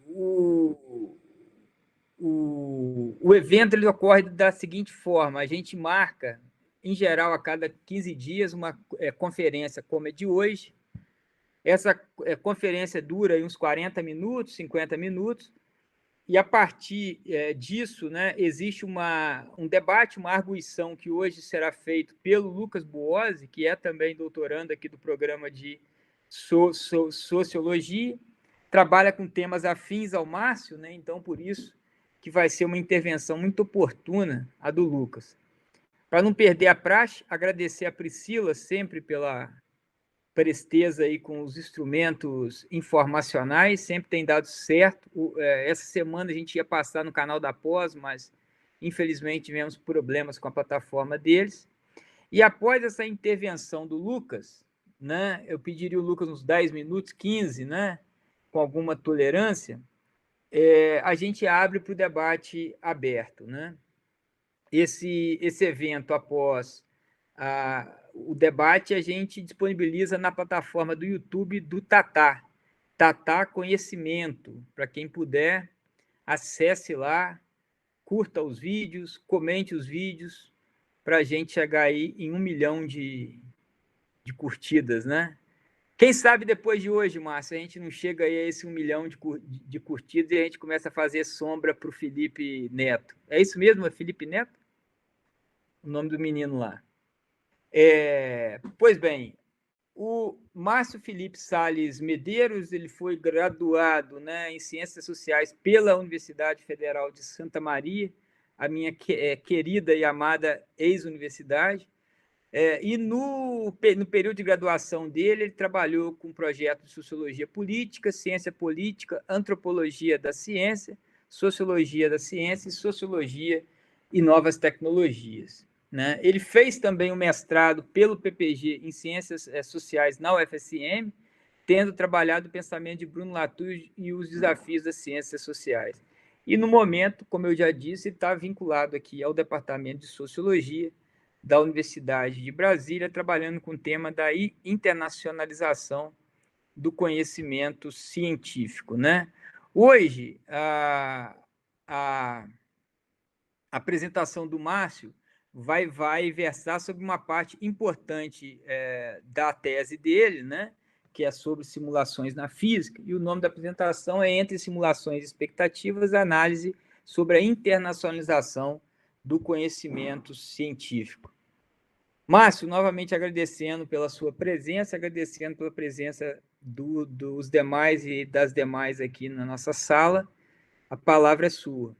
o, o evento ele ocorre da seguinte forma: a gente marca, em geral, a cada 15 dias, uma conferência como a de hoje. Essa conferência dura uns 40 minutos, 50 minutos, e a partir disso, né, existe um debate, uma arguição que hoje será feito pelo Lucas Buozzi, que é também doutorando aqui do programa de Sociologia, trabalha com temas afins ao Márcio, né, então por isso que vai ser uma intervenção muito oportuna a do Lucas. Para não perder a praxe, agradecer a Priscila sempre pela presteza aí com os instrumentos informacionais, sempre tem dado certo. Essa semana a gente ia passar no canal da Pós, mas infelizmente tivemos problemas com a plataforma deles. E após essa intervenção do Lucas, né, eu pediria o Lucas uns 10 minutos, 15, né, com alguma tolerância, a gente abre para o debate aberto, né? Esse evento, após o debate, a gente disponibiliza na plataforma do YouTube do Tatá. Tatá Conhecimento. Para quem puder, acesse lá, curta os vídeos, comente os vídeos, para a gente chegar aí em 1 milhão de curtidas, né? Quem sabe depois de hoje, Márcio, a gente não chega aí a esse 1 milhão de curtidas e a gente começa a fazer sombra para o Felipe Neto. É isso mesmo, é Felipe Neto? O nome do menino lá. Pois bem, o Márcio Felipe Salles Medeiros, ele foi graduado, né, em Ciências Sociais pela Universidade Federal de Santa Maria, a minha querida e amada ex-universidade, e no período de graduação dele, ele trabalhou com projetos de Sociologia Política, Ciência Política, Antropologia da Ciência, Sociologia da Ciência e Sociologia e Novas Tecnologias, né? Ele fez também um mestrado pelo PPG em Ciências Sociais na UFSM, tendo trabalhado o pensamento de Bruno Latour e os desafios das ciências sociais. E, no momento, como eu já disse, está vinculado aqui ao Departamento de Sociologia da Universidade de Brasília, trabalhando com o tema da internacionalização do conhecimento científico, né? Hoje, a apresentação do Márcio vai versar sobre uma parte importante da tese dele, né, que é sobre simulações na física, e o nome da apresentação é Entre Simulações e Expectativas, análise sobre a internacionalização do conhecimento científico. Márcio, novamente agradecendo pela sua presença, agradecendo pela presença dos demais e das demais aqui na nossa sala. A palavra é sua.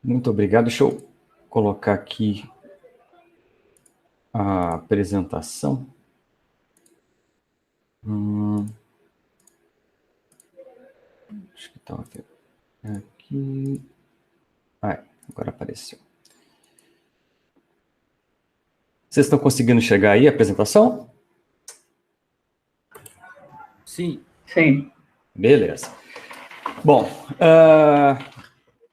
Muito obrigado. Deixa eu colocar aqui a apresentação. Acho que estava aqui. Agora apareceu. Vocês estão conseguindo enxergar aí a apresentação? Sim. Sim. Beleza. Bom,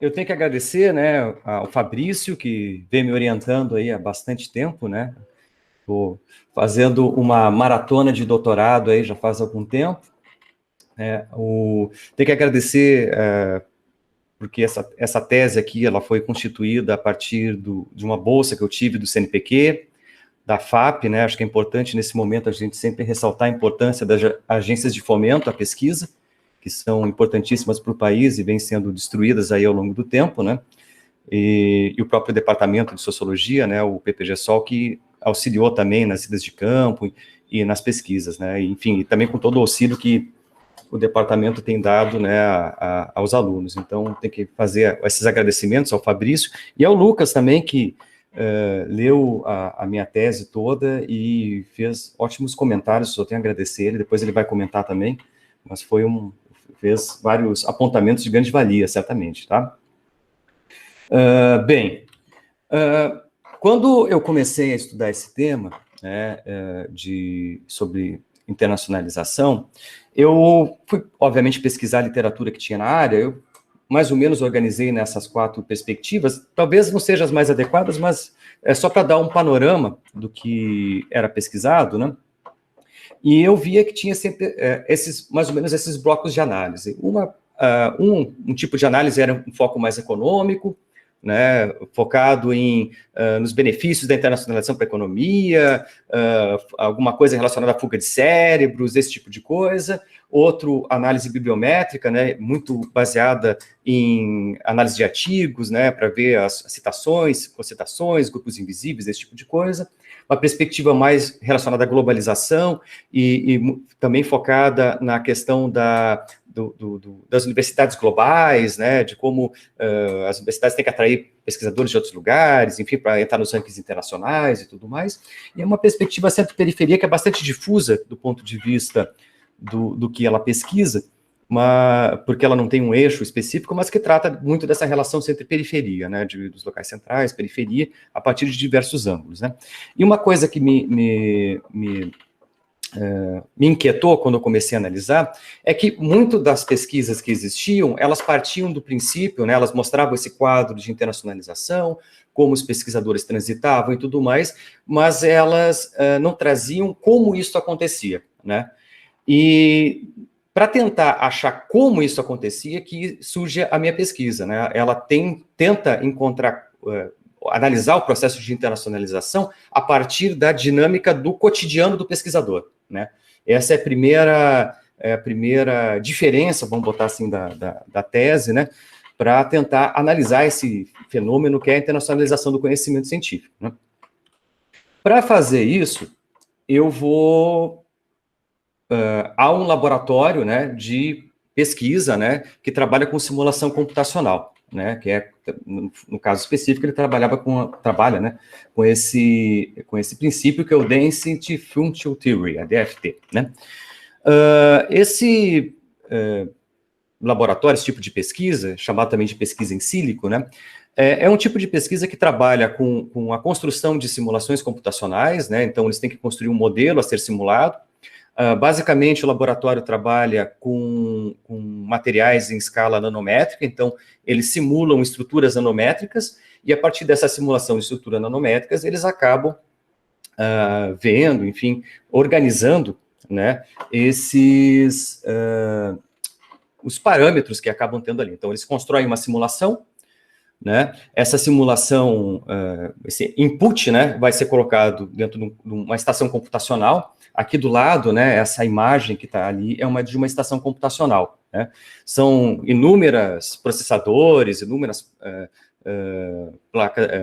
eu tenho que agradecer, né, ao Fabrício, que vem me orientando aí há bastante tempo, né? Estou fazendo uma maratona de doutorado aí já faz algum tempo. Tenho que agradecer, porque essa tese aqui ela foi constituída a partir de uma bolsa que eu tive do CNPq, da FAP, né? Acho que é importante nesse momento a gente sempre ressaltar a importância das agências de fomento à pesquisa, que são importantíssimas para o país e vêm sendo destruídas aí ao longo do tempo, né? E o próprio Departamento de Sociologia, né, o PPG-Sol, que auxiliou também nas idas de campo e nas pesquisas, né? Enfim, e também com todo o auxílio que o departamento tem dado, né, aos alunos. Então, tem que fazer esses agradecimentos ao Fabrício e ao Lucas também, que leu a minha tese toda e fez ótimos comentários, só tenho a agradecer ele, depois ele vai comentar também, mas fez vários apontamentos de grande valia, certamente, tá? Bem, quando eu comecei a estudar esse tema, né, sobre internacionalização, eu fui, obviamente, pesquisar a literatura que tinha na área, eu mais ou menos organizei nessas 4 perspectivas, talvez não sejam as mais adequadas, mas é só para dar um panorama do que era pesquisado, né? E eu via que tinha sempre mais ou menos esses blocos de análise. Um tipo de análise era um foco mais econômico, né, focado nos benefícios da internacionalização para a economia, alguma coisa relacionada à fuga de cérebros, esse tipo de coisa. Outro, análise bibliométrica, né, muito baseada em análise de artigos, né, para ver as citações, concitações, grupos invisíveis, esse tipo de coisa. Uma perspectiva mais relacionada à globalização e também focada na questão das universidades globais, né, de como as universidades têm que atrair pesquisadores de outros lugares, enfim, para entrar nos rankings internacionais e tudo mais. E é uma perspectiva centro-periferia que é bastante difusa do ponto de vista do que ela pesquisa, porque ela não tem um eixo específico, mas que trata muito dessa relação centro-periferia, né, dos locais centrais, periferia, a partir de diversos ângulos, né. E uma coisa que me inquietou quando eu comecei a analisar, é que muito das pesquisas que existiam, elas partiam do princípio, né, elas mostravam esse quadro de internacionalização, como os pesquisadores transitavam e tudo mais, mas elas não traziam como isso acontecia, né, e para tentar achar como isso acontecia, que surge a minha pesquisa, né, ela tenta encontrar, analisar o processo de internacionalização a partir da dinâmica do cotidiano do pesquisador, né? Essa é a primeira diferença, vamos botar assim, da tese, né? Para tentar analisar esse fenômeno que é a internacionalização do conhecimento científico, né? Para fazer isso, eu vou a um laboratório, né, de pesquisa, né, que trabalha com simulação computacional, né, que é, no caso específico, ele trabalha, né, com esse princípio que é o Density Functional Theory, a DFT, né. Esse laboratório, esse tipo de pesquisa, chamado também de pesquisa em sílico, né, é um tipo de pesquisa que trabalha com a construção de simulações computacionais, né, então eles têm que construir um modelo a ser simulado. Basicamente, o laboratório trabalha com materiais em escala nanométrica, então eles simulam estruturas nanométricas, e a partir dessa simulação de estruturas nanométricas, eles acabam vendo, enfim, organizando, né, os parâmetros que acabam tendo ali. Então, eles constroem uma simulação, né, essa simulação, esse input, né, vai ser colocado dentro de uma estação computacional. Aqui do lado, né, essa imagem que está ali é de uma estação computacional, né? São inúmeros processadores, inúmeras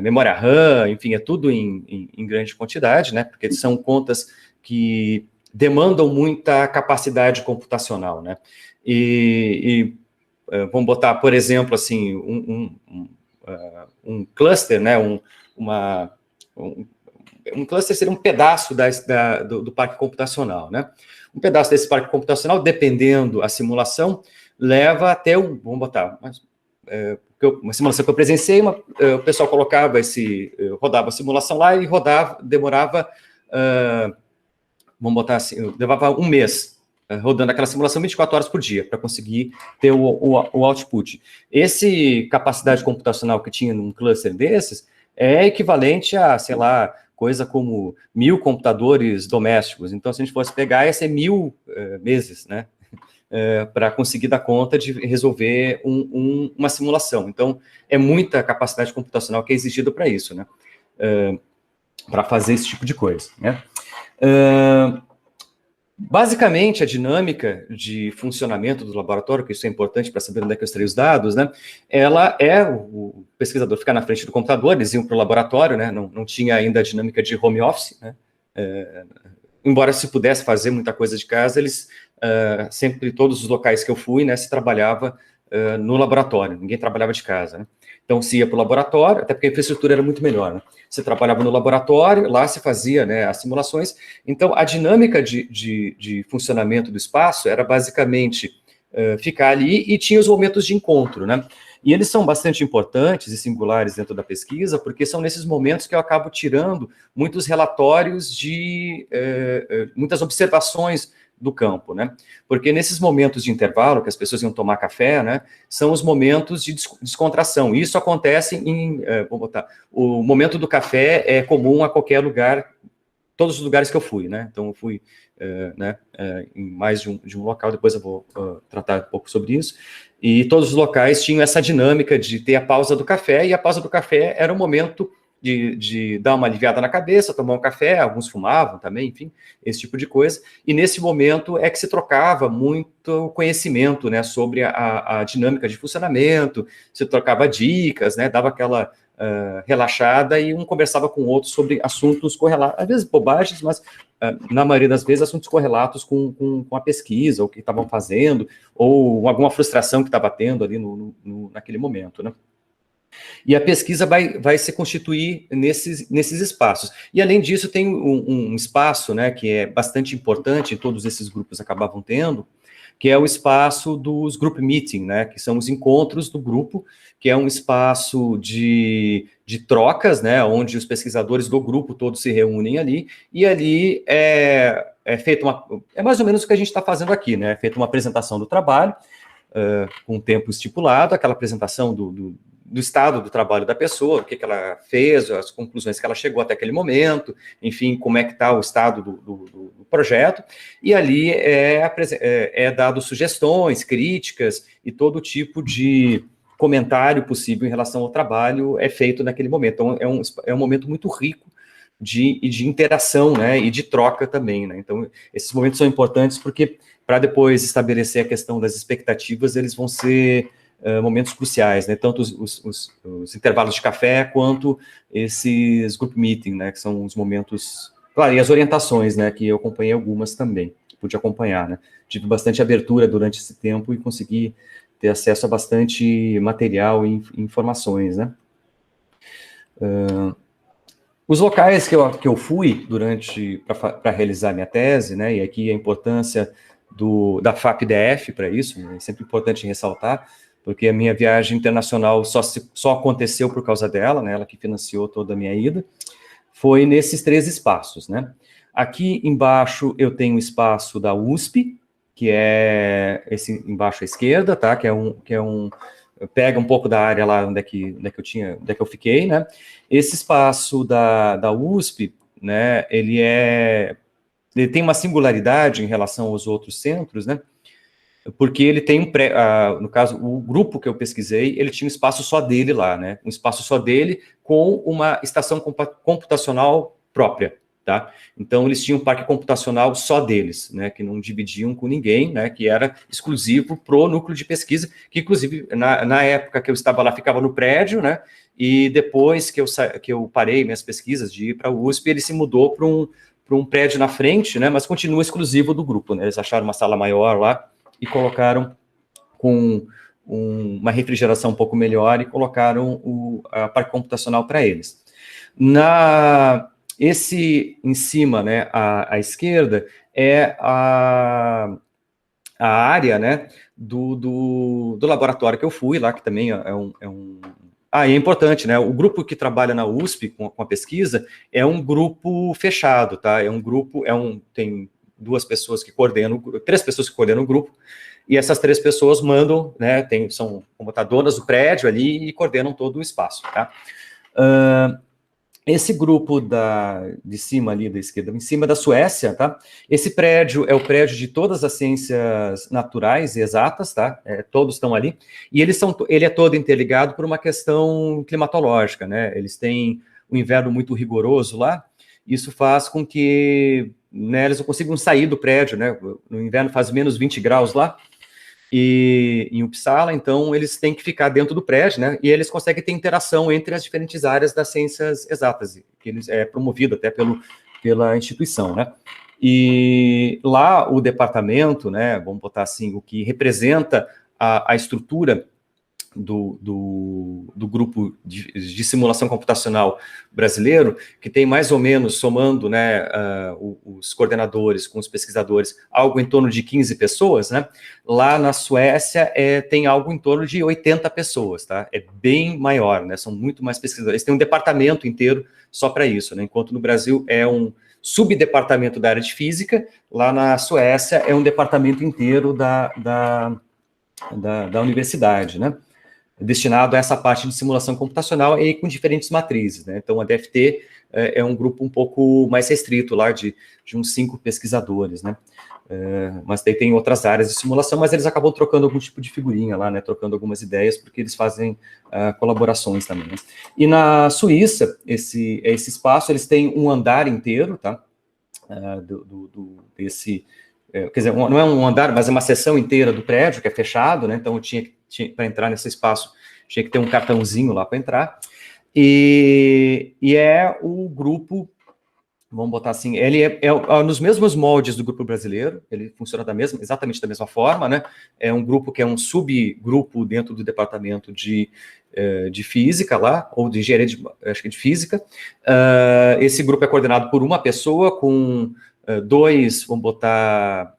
memória RAM, enfim, é tudo em grande quantidade, né, porque são contas que demandam muita capacidade computacional, né, vamos botar, por exemplo, assim, um cluster, né, um cluster seria um pedaço do parque computacional, né? Um pedaço desse parque computacional, dependendo da simulação, leva até vamos botar, uma simulação que eu presenciei, o pessoal rodava a simulação lá e demorava, vamos botar assim, levava um mês, rodando aquela simulação 24 horas por dia, para conseguir ter o output. Esse capacidade computacional que tinha num cluster desses é equivalente a, sei lá, coisa como 1000 computadores domésticos. Então, se a gente fosse pegar, ia ser 1000 meses, né, para conseguir dar conta de resolver uma simulação. Então, é muita capacidade computacional que é exigida para isso, né, para fazer esse tipo de coisa, né. Basicamente, a dinâmica de funcionamento do laboratório, que isso é importante para saber onde é que eu extraí os dados, né, ela é o pesquisador ficar na frente do computador, eles iam para o laboratório, né, não tinha ainda a dinâmica de home office, né, embora se pudesse fazer muita coisa de casa, sempre, todos os locais que eu fui, né, se trabalhava no laboratório, ninguém trabalhava de casa, né. Então, se ia para o laboratório, até porque a infraestrutura era muito melhor, né? Você trabalhava no laboratório, lá se fazia, né, as simulações. Então, a dinâmica de funcionamento do espaço era basicamente ficar ali e tinha os momentos de encontro, né? E eles são bastante importantes e singulares dentro da pesquisa, porque são nesses momentos que eu acabo tirando muitos relatórios muitas observações do campo, né? Porque nesses momentos de intervalo, que as pessoas iam tomar café, né, são os momentos de descontração. Isso acontece vou botar, o momento do café é comum a qualquer lugar todos os lugares que eu fui, né? Então, eu fui em mais de um local, depois eu vou tratar um pouco sobre isso. E todos os locais tinham essa dinâmica de ter a pausa do café, e a pausa do café era o momento de dar uma aliviada na cabeça, tomar um café, alguns fumavam também, enfim, esse tipo de coisa. E nesse momento é que se trocava muito conhecimento, né, sobre a dinâmica de funcionamento, se trocava dicas, né, dava aquela relaxada, e um conversava com o outro sobre assuntos correlatos, às vezes bobagens, mas na maioria das vezes assuntos correlatos com a pesquisa, o que estavam fazendo, ou alguma frustração que estava tendo ali naquele momento, né. E a pesquisa vai se constituir nesses espaços. E, além disso, tem um espaço, né, que é bastante importante, todos esses grupos acabavam tendo, que é o espaço dos group meeting, né, que são os encontros do grupo, que é um espaço de trocas, né, onde os pesquisadores do grupo todos se reúnem ali, e ali é feita é mais ou menos o que a gente está fazendo aqui, né, é feita uma apresentação do trabalho, com um tempo estipulado, aquela apresentação do estado do trabalho da pessoa, o que ela fez, as conclusões que ela chegou até aquele momento, enfim, como é que está o estado do projeto, e ali é dado sugestões, críticas, e todo tipo de comentário possível em relação ao trabalho é feito naquele momento. Então, é um momento muito rico de interação, né, e de troca também, né. Então, esses momentos são importantes porque, para depois estabelecer a questão das expectativas, eles vão ser momentos cruciais, né, tanto os intervalos de café, quanto esses group meeting, né, que são os momentos, claro, e as orientações, né, que eu acompanhei algumas também, pude acompanhar, né, tive bastante abertura durante esse tempo e consegui ter acesso a bastante material e informações, né. Os locais que eu fui para realizar minha tese, né, e aqui a importância da FAPDF para isso, né, é sempre importante ressaltar, porque a minha viagem internacional só aconteceu por causa dela, né, ela que financiou toda a minha ida, foi nesses 3 espaços, né. Aqui embaixo eu tenho o espaço da USP, que é esse embaixo à esquerda, tá, pega um pouco da área lá onde é que eu fiquei, né. Esse espaço da USP, né, ele tem uma singularidade em relação aos outros centros, né, porque ele tem no caso, o grupo que eu pesquisei, ele tinha um espaço só dele lá, né, um espaço só dele com uma estação computacional própria, tá? Então, eles tinham um parque computacional só deles, né, que não dividiam com ninguém, né, que era exclusivo pro núcleo de pesquisa, que, inclusive, na época que eu estava lá, ficava no prédio, né, e depois que eu parei minhas pesquisas de ir para a USP, ele se mudou para um prédio na frente, né, mas continua exclusivo do grupo, né, eles acharam uma sala maior lá, e colocaram com uma refrigeração um pouco melhor, e colocaram a parte computacional para eles. Esse em cima, né, à esquerda, é a área, né, do laboratório que eu fui lá, que também é importante, né, o grupo que trabalha na USP com a pesquisa é um grupo fechado, tá, tem 3 pessoas que coordenam o grupo, e essas 3 pessoas mandam, né, são computadoras do prédio ali e coordenam todo o espaço, tá. Esse grupo de cima ali, da esquerda, em cima da Suécia, tá, esse prédio é o prédio de todas as ciências naturais e exatas, tá, todos estão ali, e ele é todo interligado por uma questão climatológica, né, eles têm um inverno muito rigoroso lá, isso faz com que, né, eles não consigam sair do prédio, né, no inverno faz menos 20 graus lá, e em Uppsala, então eles têm que ficar dentro do prédio, né, e eles conseguem ter interação entre as diferentes áreas das ciências exatas, que é promovido até pela instituição, né, e lá o departamento, né, vamos botar assim, o que representa a estrutura do grupo de simulação computacional brasileiro, que tem mais ou menos, somando, né, os coordenadores com os pesquisadores, algo em torno de 15 pessoas, né, lá na Suécia tem algo em torno de 80 pessoas, tá, é bem maior, né, são muito mais pesquisadores, eles têm um departamento inteiro só para isso, né, enquanto no Brasil é um subdepartamento da área de física, lá na Suécia é um departamento inteiro da universidade, né, destinado a essa parte de simulação computacional e com diferentes matrizes, né? Então, a DFT é um grupo um pouco mais restrito lá, de uns 5 pesquisadores, né? Mas daí tem outras áreas de simulação, mas eles acabam trocando algum tipo de figurinha lá, né? Trocando algumas ideias, porque eles fazem colaborações também, né? E na Suíça, esse espaço, eles têm um andar inteiro, tá? Quer dizer, não é um andar, mas é uma seção inteira do prédio, que é fechado, né? Então, para entrar nesse espaço, tinha que ter um cartãozinho lá para entrar. E é o grupo, vamos botar assim, ele é nos mesmos moldes do grupo brasileiro, ele funciona exatamente da mesma forma, né? É um grupo que é um subgrupo dentro do departamento de física lá, ou de engenharia, acho que de física. Esse grupo é coordenado por uma pessoa com 2, vamos botar,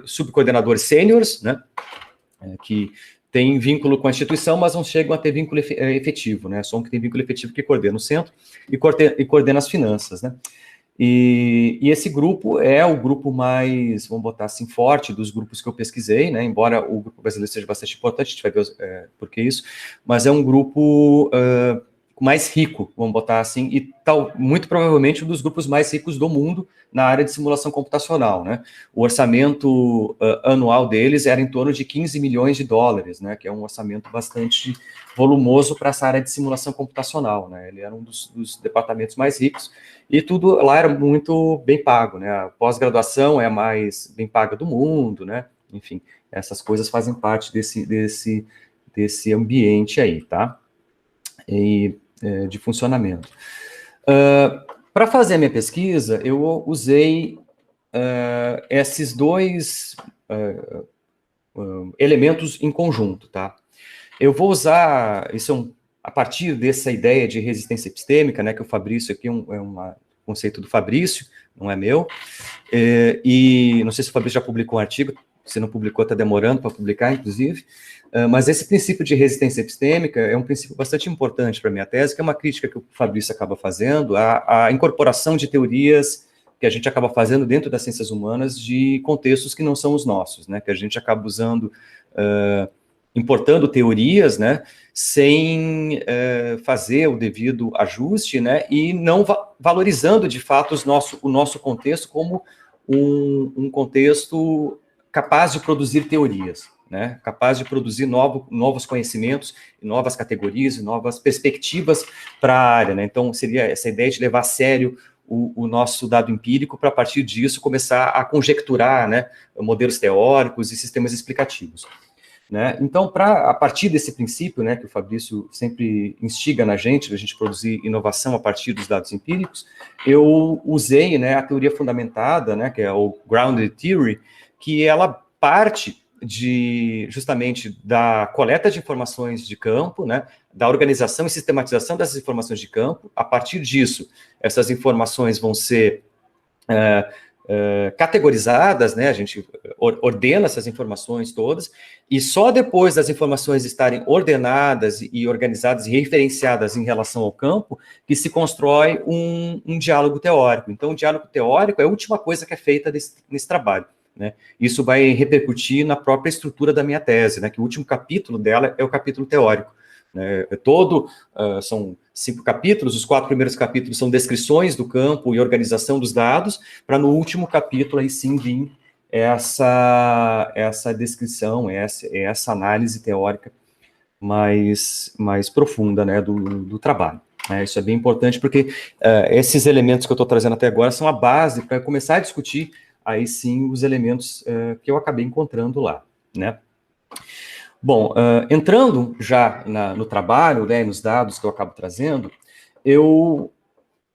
subcoordenadores sêniores, né? Que tem vínculo com a instituição, mas não chegam a ter vínculo efetivo, né? Só um que tem vínculo efetivo que coordena o centro e coordena as finanças, né? E esse grupo é o grupo mais, vamos botar assim, forte dos grupos que eu pesquisei, né? Embora o grupo brasileiro seja bastante importante, a gente vai ver por que isso, mas é um grupo mais rico, vamos botar assim, e muito provavelmente um dos grupos mais ricos do mundo na área de simulação computacional, né? O orçamento anual deles era em torno de 15 milhões de dólares, né? Que é um orçamento bastante volumoso para essa área de simulação computacional, né? Ele era um dos departamentos mais ricos e tudo lá era muito bem pago, né? A pós-graduação é a mais bem paga do mundo, né? Enfim, essas coisas fazem parte desse ambiente aí, tá? De funcionamento. Para fazer a minha pesquisa, eu usei esses 2 elementos em conjunto, tá? Eu vou usar, a partir dessa ideia de resistência epistêmica, né, que o Fabrício aqui é um conceito do Fabrício, não é meu, e não sei se o Fabrício já publicou um artigo, se não publicou, está demorando para publicar, inclusive, mas esse princípio de resistência epistêmica é um princípio bastante importante para a minha tese, que é uma crítica que o Fabrício acaba fazendo, a incorporação de teorias que a gente acaba fazendo dentro das ciências humanas de contextos que não são os nossos, né, que a gente acaba usando, importando teorias, né, sem fazer o devido ajuste, né, e não valorizando, de fato, o nosso contexto como um contexto capaz de produzir teorias, né, capaz de produzir novos conhecimentos, novas categorias, novas perspectivas para a área, né, então seria essa ideia de levar a sério o nosso dado empírico para, a partir disso, começar a conjecturar, né, modelos teóricos e sistemas explicativos. Né? Então, a partir desse princípio, né, que o Fabrício sempre instiga na gente, a gente produzir inovação a partir dos dados empíricos, eu usei, né, a teoria fundamentada, né, que é o Grounded Theory, que ela parte justamente da coleta de informações de campo, né, da organização e sistematização dessas informações de campo. A partir disso, essas informações vão ser categorizadas, né, a gente ordena essas informações todas, e só depois das informações estarem ordenadas e organizadas e referenciadas em relação ao campo, que se constrói um diálogo teórico. Então, o diálogo teórico é a última coisa que é feita nesse trabalho, né? Isso vai repercutir na própria estrutura da minha tese, né, que o último capítulo dela é o capítulo teórico. São 5 capítulos, os 4 primeiros capítulos são descrições do campo e organização dos dados, para no último capítulo aí sim vir essa descrição, essa análise teórica mais profunda, né, do trabalho. Isso é bem importante, porque esses elementos que eu estou trazendo até agora são a base para começar a discutir aí sim os elementos que eu acabei encontrando lá, né. Bom, entrando já no trabalho, né, nos dados que eu acabo trazendo, eu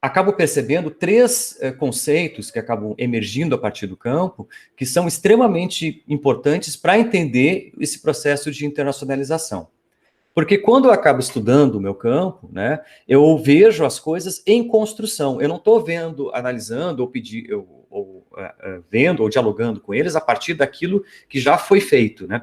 acabo percebendo 3 conceitos que acabam emergindo a partir do campo, que são extremamente importantes para entender esse processo de internacionalização. Porque quando eu acabo estudando o meu campo, né, eu vejo as coisas em construção. Eu não estou vendo, analisando, vendo ou dialogando com eles a partir daquilo que já foi feito, né?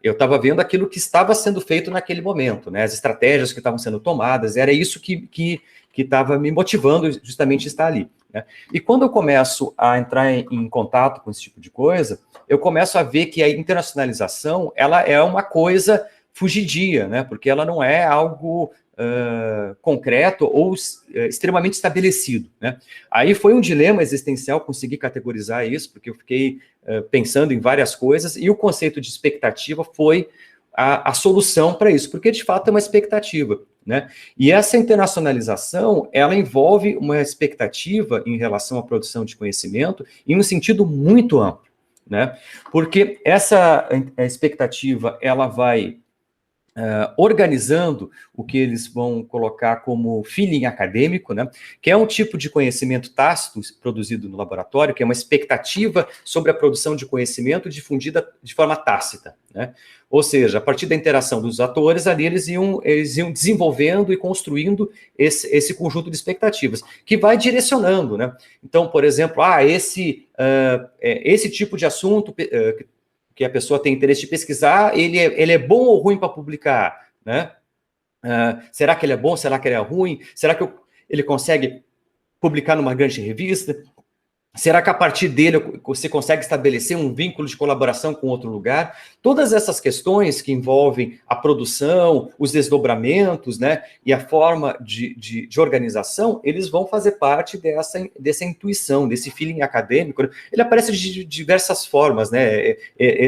Eu estava vendo aquilo que estava sendo feito naquele momento, né? As estratégias que estavam sendo tomadas, era isso que estava me motivando justamente a estar ali, né? E quando eu começo a entrar em contato com esse tipo de coisa, eu começo a ver que a internacionalização, ela é uma coisa fugidia, né? Porque ela não é algo concreto ou extremamente estabelecido, né? Aí foi um dilema existencial conseguir categorizar isso, porque eu fiquei pensando em várias coisas, e o conceito de expectativa foi a solução para isso, porque de fato é uma expectativa, né? E essa internacionalização, ela envolve uma expectativa em relação à produção de conhecimento em um sentido muito amplo, né? Porque essa expectativa, ela vai organizando o que eles vão colocar como feeling acadêmico, né, que é um tipo de conhecimento tácito produzido no laboratório, que é uma expectativa sobre a produção de conhecimento difundida de forma tácita, né? Ou seja, a partir da interação dos atores, ali eles iam desenvolvendo e construindo esse conjunto de expectativas, que vai direcionando, né? Então, por exemplo, esse tipo de assunto que a pessoa tem interesse de pesquisar, ele é bom ou ruim para publicar, né? Será que ele é bom? Será que ele é ruim? Será que ele consegue publicar numa grande revista? Será que a partir dele você consegue estabelecer um vínculo de colaboração com outro lugar? Todas essas questões que envolvem a produção, os desdobramentos, né, e a forma de organização, eles vão fazer parte dessa intuição, desse feeling acadêmico. Ele aparece de diversas formas, né?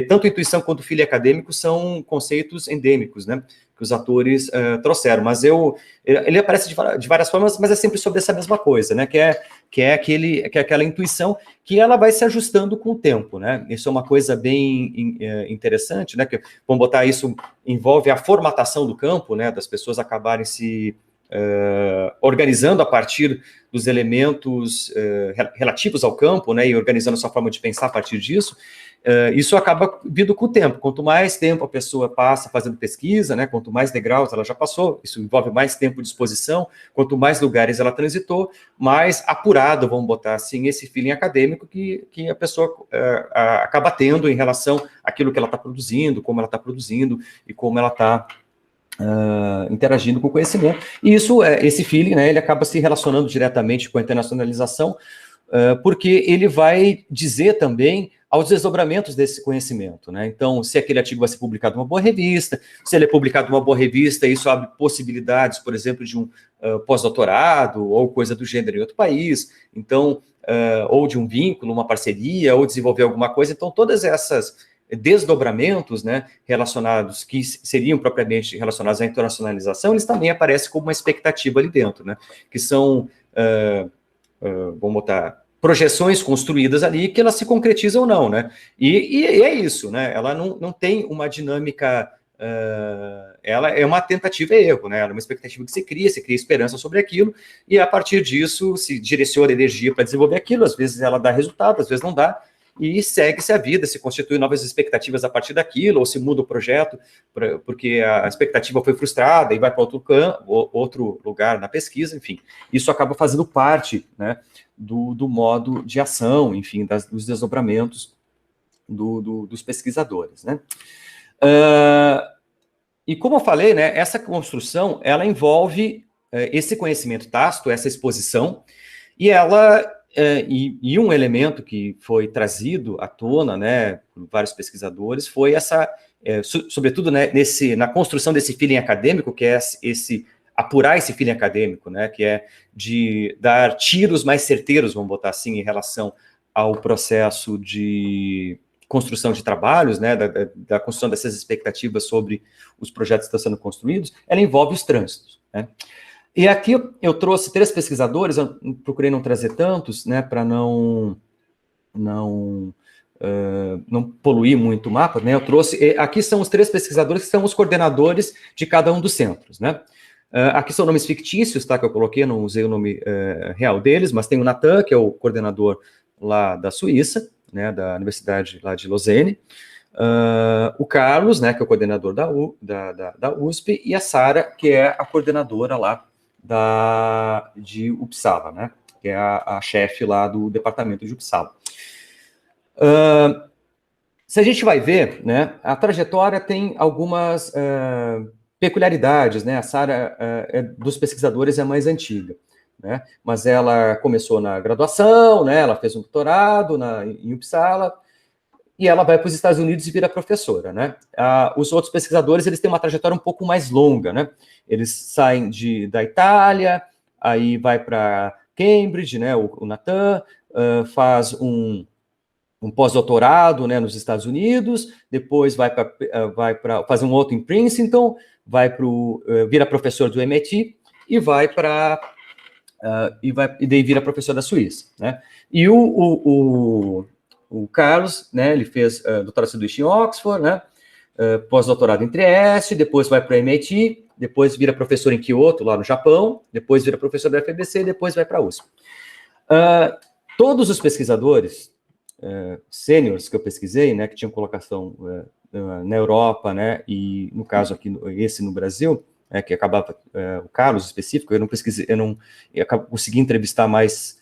Tanto intuição quanto feeling acadêmico são conceitos endêmicos, né, que os atores trouxeram. Mas ele aparece de várias formas, mas é sempre sobre essa mesma coisa, né? Que é aquela intuição que ela vai se ajustando com o tempo, né? Isso é uma coisa bem interessante, né? Que, vamos botar isso, envolve a formatação do campo, né? Das pessoas acabarem se organizando a partir dos elementos relativos ao campo, né? E organizando a sua forma de pensar a partir disso. Isso acaba vindo com o tempo. Quanto mais tempo a pessoa passa fazendo pesquisa, né, quanto mais degraus ela já passou, isso envolve mais tempo de exposição, quanto mais lugares ela transitou, mais apurado, vamos botar assim, esse feeling acadêmico que a pessoa acaba tendo em relação àquilo que ela está produzindo, como ela está produzindo e como ela está interagindo com o conhecimento. E esse feeling, né, ele acaba se relacionando diretamente com a internacionalização, porque ele vai dizer também aos desdobramentos desse conhecimento, né? Então, se aquele artigo vai ser publicado numa boa revista, se ele é publicado numa boa revista, isso abre possibilidades, por exemplo, de um pós-doutorado ou coisa do gênero em outro país, então, ou de um vínculo, uma parceria, ou desenvolver alguma coisa. Então, todas essas desdobramentos, né, relacionados, que seriam propriamente relacionados à internacionalização, eles também aparecem como uma expectativa ali dentro, né? Que são, vamos botar, projeções construídas ali que elas se concretizam ou não, né? E é isso, né? Ela não tem uma dinâmica, ela é uma tentativa e erro, né? Ela é uma expectativa que você cria esperança sobre aquilo, e a partir disso se direciona energia para desenvolver aquilo, às vezes ela dá resultado, às vezes não dá, e segue-se a vida, se constitui novas expectativas a partir daquilo, ou se muda o projeto, porque a expectativa foi frustrada e vai para outro lugar na pesquisa, enfim. Isso acaba fazendo parte, né, do modo de ação, enfim, dos desdobramentos dos pesquisadores, né. E como eu falei, né, essa construção, ela envolve esse conhecimento tácito, essa exposição, e ela... E um elemento que foi trazido à tona, né, por vários pesquisadores, foi sobretudo, né, na construção desse feeling acadêmico, que é apurar esse feeling acadêmico, né, que é de dar tiros mais certeiros, vamos botar assim, em relação ao processo de construção de trabalhos, né, da construção dessas expectativas sobre os projetos que estão sendo construídos, ela envolve os trânsitos, né. E aqui eu trouxe 3 pesquisadores, eu procurei não trazer tantos, né, para não poluir muito o mapa, né, eu trouxe, aqui são os 3 pesquisadores que são os coordenadores de cada um dos centros, né. Aqui são nomes fictícios, tá, que eu coloquei, não usei o nome real deles, mas tem o Nathan, que é o coordenador lá da Suíça, né, da Universidade lá de Lausanne, o Carlos, né, que é o coordenador da USP, e a Sara, que é a coordenadora lá de Uppsala, né, que é a chefe lá do departamento de Uppsala. Se a gente vai ver, né, a trajetória tem algumas peculiaridades, né, a Sara dos pesquisadores é a mais antiga, né, mas ela começou na graduação, né, ela fez um doutorado em Uppsala, e ela vai para os Estados Unidos e vira professora, né? Os outros pesquisadores, eles têm uma trajetória um pouco mais longa, né? Eles saem da Itália, aí vai para Cambridge, né? O Nathan faz um pós-doutorado, né, nos Estados Unidos, depois vai para fazer um outro em Princeton, vira professor do MIT e e daí vira professor da Suíça, né? E o Carlos, né, ele fez doutorado sanduíche em Oxford, né, pós-doutorado em Trieste, depois vai para o MIT, depois vira professor em Kyoto, lá no Japão, depois vira professor da FBC, depois vai para a USP. Todos os pesquisadores sêniores que eu pesquisei, né, que tinham colocação na Europa, né, e no caso aqui, esse no Brasil, que acabava, o Carlos específico, eu consegui entrevistar mais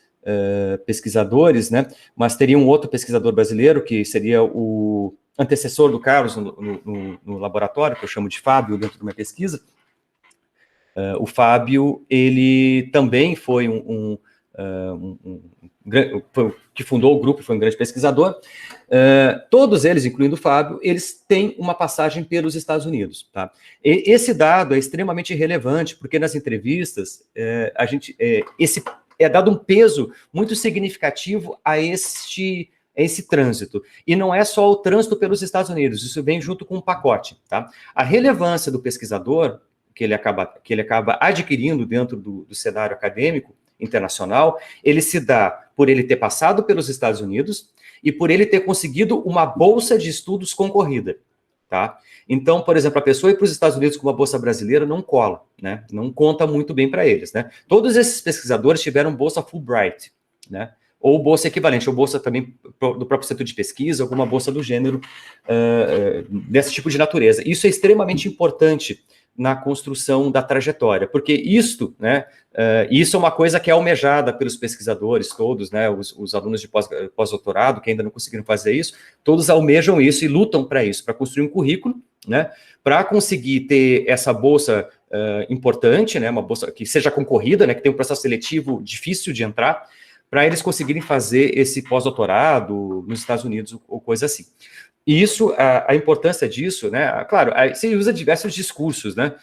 pesquisadores, né, mas teria um outro pesquisador brasileiro, que seria o antecessor do Carlos no laboratório, que eu chamo de Fábio, dentro de uma pesquisa. O Fábio, ele também foi que fundou o grupo, foi um grande pesquisador. Todos eles, incluindo o Fábio, eles têm uma passagem pelos Estados Unidos. Tá? Esse dado é extremamente relevante, porque nas entrevistas é dado um peso muito significativo a esse trânsito. E não é só o trânsito pelos Estados Unidos, isso vem junto com um pacote. Tá? A relevância do pesquisador, que ele acaba adquirindo dentro do cenário acadêmico internacional, ele se dá por ele ter passado pelos Estados Unidos e por ele ter conseguido uma bolsa de estudos concorrida, tá? Então, por exemplo, a pessoa ir para os Estados Unidos com uma bolsa brasileira não cola, né? Não conta muito bem para eles, né? Todos esses pesquisadores tiveram bolsa Fulbright, né? Ou bolsa equivalente, ou bolsa também do próprio setor de pesquisa, alguma bolsa do gênero desse tipo de natureza. Isso é extremamente importante na construção da trajetória, porque isso é uma coisa que é almejada pelos pesquisadores todos, né, os alunos de pós-doutorado, que ainda não conseguiram fazer isso, todos almejam isso e lutam para isso, para construir um currículo, né, para conseguir ter essa bolsa importante, né, uma bolsa que seja concorrida, né, que tenha um processo seletivo difícil de entrar, para eles conseguirem fazer esse pós-doutorado nos Estados Unidos ou coisa assim. E isso, a importância disso, né? Claro, se usa diversos discursos, né?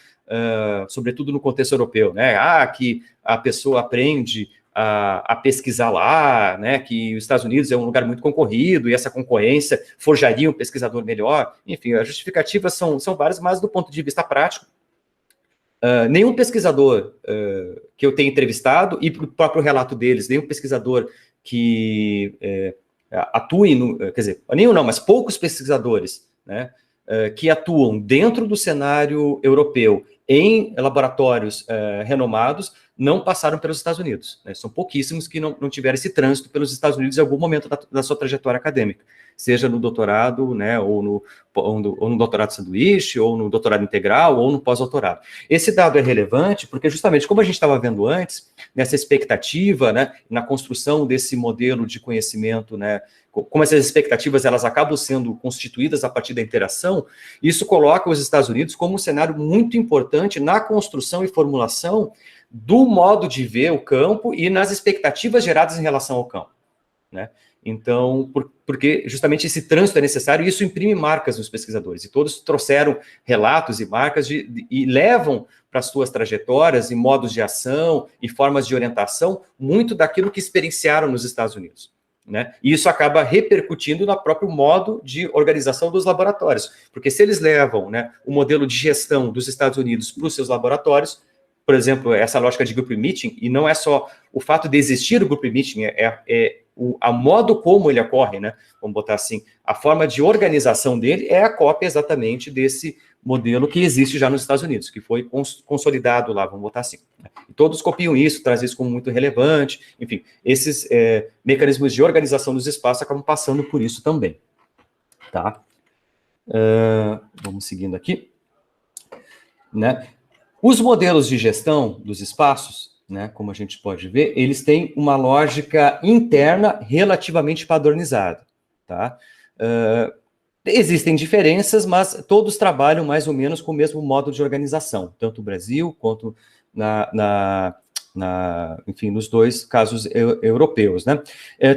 Sobretudo no contexto europeu, né? Que a pessoa aprende a pesquisar lá, né? Que os Estados Unidos é um lugar muito concorrido e essa concorrência forjaria um pesquisador melhor. Enfim, as justificativas são várias, mas do ponto de vista prático, nenhum pesquisador que eu tenha entrevistado, e pro próprio relato deles, nenhum pesquisador que atue, quer dizer, nenhum não, mas poucos pesquisadores, né, que atuam dentro do cenário europeu em laboratórios renomados, não passaram pelos Estados Unidos, né? São pouquíssimos que não tiveram esse trânsito pelos Estados Unidos em algum momento da sua trajetória acadêmica, seja no doutorado, né, ou no doutorado sanduíche, ou no doutorado integral, ou no pós-doutorado. Esse dado é relevante porque, justamente, como a gente estava vendo antes, nessa expectativa, né, na construção desse modelo de conhecimento, né, como essas expectativas elas acabam sendo constituídas a partir da interação, isso coloca os Estados Unidos como um cenário muito importante na construção e formulação do modo de ver o campo e nas expectativas geradas em relação ao campo, né? Então, porque justamente esse trânsito é necessário e isso imprime marcas nos pesquisadores. E todos trouxeram relatos e marcas e levam para as suas trajetórias e modos de ação e formas de orientação muito daquilo que experienciaram nos Estados Unidos, né? E isso acaba repercutindo no próprio modo de organização dos laboratórios. Porque se eles levam, né, o modelo de gestão dos Estados Unidos para os seus laboratórios, por exemplo, essa lógica de group meeting, e não é só o fato de existir o group meeting, a modo como ele ocorre, né? Vamos botar assim, a forma de organização dele é a cópia exatamente desse modelo que existe já nos Estados Unidos, que foi consolidado lá, vamos botar assim. E todos copiam isso, trazem isso como muito relevante, enfim, esses mecanismos de organização dos espaços acabam passando por isso também, tá? Vamos seguindo aqui, né? Os modelos de gestão dos espaços, né, como a gente pode ver, eles têm uma lógica interna relativamente padronizada, tá? Existem diferenças, mas todos trabalham mais ou menos com o mesmo modo de organização, tanto o Brasil quanto na enfim, nos dois casos europeus, né?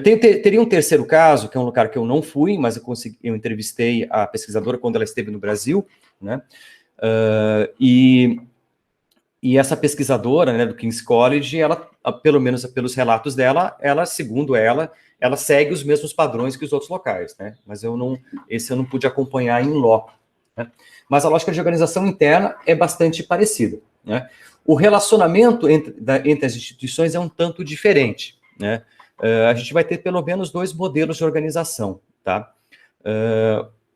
Teria um terceiro caso, que é um lugar que eu não fui, mas eu entrevistei a pesquisadora quando ela esteve no Brasil, né? E essa pesquisadora, né, do King's College, ela, pelo menos pelos relatos dela, segundo ela segue os mesmos padrões que os outros locais, né? Mas esse eu não pude acompanhar em loco, né? Mas a lógica de organização interna é bastante parecida, né? O relacionamento entre as instituições é um tanto diferente, né? A gente vai ter pelo menos 2 modelos de organização, tá?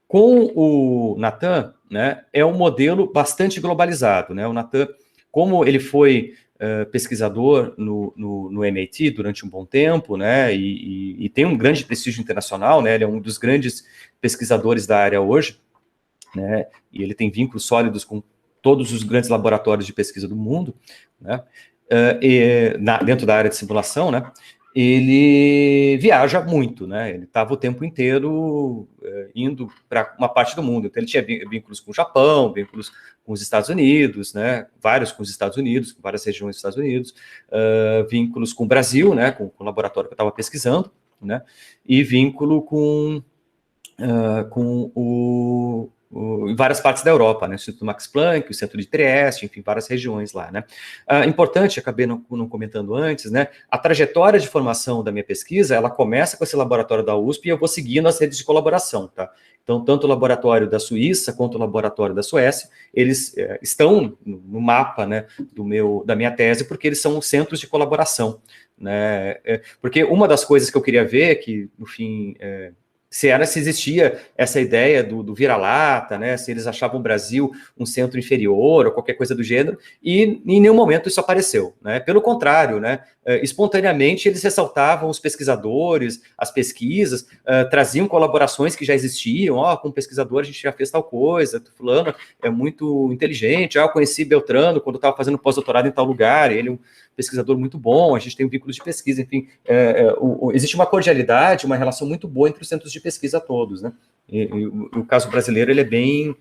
Com o Natan, né, é um modelo bastante globalizado, né? O Natan, como ele foi pesquisador no MIT durante um bom tempo, né, e tem um grande prestígio internacional, né, ele é um dos grandes pesquisadores da área hoje, né, e ele tem vínculos sólidos com todos os grandes laboratórios de pesquisa do mundo, né, dentro da área de simulação, né, ele viaja muito, né, ele estava o tempo inteiro indo para uma parte do mundo, então ele tinha vínculos com o Japão, vínculos com os Estados Unidos, né, vários com os Estados Unidos, com várias regiões dos Estados Unidos, vínculos com o Brasil, né, com o laboratório que eu estava pesquisando, né, e vínculo com em várias partes da Europa, né, o Instituto Max Planck, o Centro de Trieste, enfim, várias regiões lá, né. Importante, acabei não comentando antes, né, a trajetória de formação da minha pesquisa, ela começa com esse laboratório da USP e eu vou seguindo as redes de colaboração, tá. Então, tanto o laboratório da Suíça quanto o laboratório da Suécia, eles estão no mapa, né, da minha tese, porque eles são centros de colaboração, né, porque uma das coisas que eu queria ver, que, no fim, se existia essa ideia do vira-lata, né, se eles achavam o Brasil um centro inferior ou qualquer coisa do gênero, e em nenhum momento isso apareceu, né, pelo contrário, né, espontaneamente eles ressaltavam os pesquisadores, as pesquisas, traziam colaborações que já existiam, com o pesquisador a gente já fez tal coisa, fulano é muito inteligente, eu conheci Beltrano quando estava fazendo pós-doutorado em tal lugar, ele é um pesquisador muito bom, a gente tem um vínculo de pesquisa, enfim, existe uma cordialidade, uma relação muito boa entre os centros de pesquisa todos, né, e o caso brasileiro, ele é bem,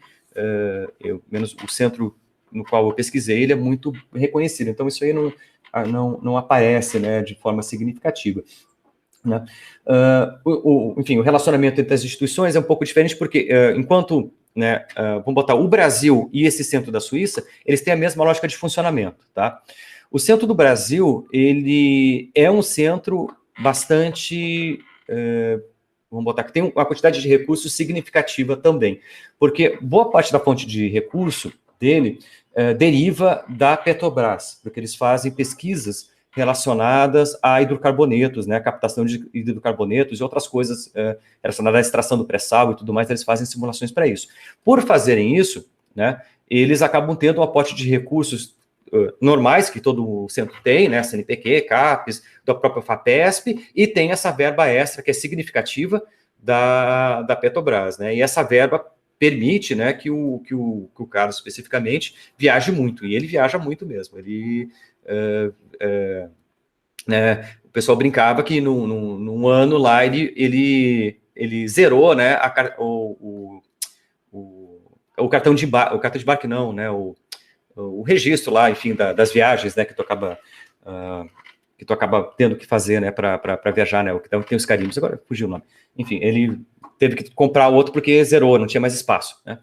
menos o centro no qual eu pesquisei, ele é muito reconhecido, então isso aí não aparece, né, de forma significativa, né. Enfim, o relacionamento entre as instituições é um pouco diferente, porque enquanto, né, vamos botar o Brasil e esse centro da Suíça, eles têm a mesma lógica de funcionamento, tá? O centro do Brasil, ele é um centro bastante, vamos botar que tem uma quantidade de recursos significativa também, porque boa parte da fonte de recurso dele deriva da Petrobras, porque eles fazem pesquisas relacionadas a hidrocarbonetos, né, a captação de hidrocarbonetos e outras coisas relacionadas à extração do pré-sal e tudo mais, eles fazem simulações para isso. Por fazerem isso, né, eles acabam tendo um aporte de recursos normais, que todo centro tem, né, CNPq, CAPES, da própria FAPESP, e tem essa verba extra, que é significativa, da Petrobras, né, e essa verba permite, né, que o Carlos, especificamente, viaje muito, e ele viaja muito mesmo, ele... né, o pessoal brincava que num ano lá ele zerou, né, o cartão de embarque não, né, o registro lá, enfim, das viagens, né, que tu acaba tendo que fazer, né, para viajar, né, tem os carimbos, agora fugiu o nome. Enfim, ele teve que comprar outro porque zerou, não tinha mais espaço, né.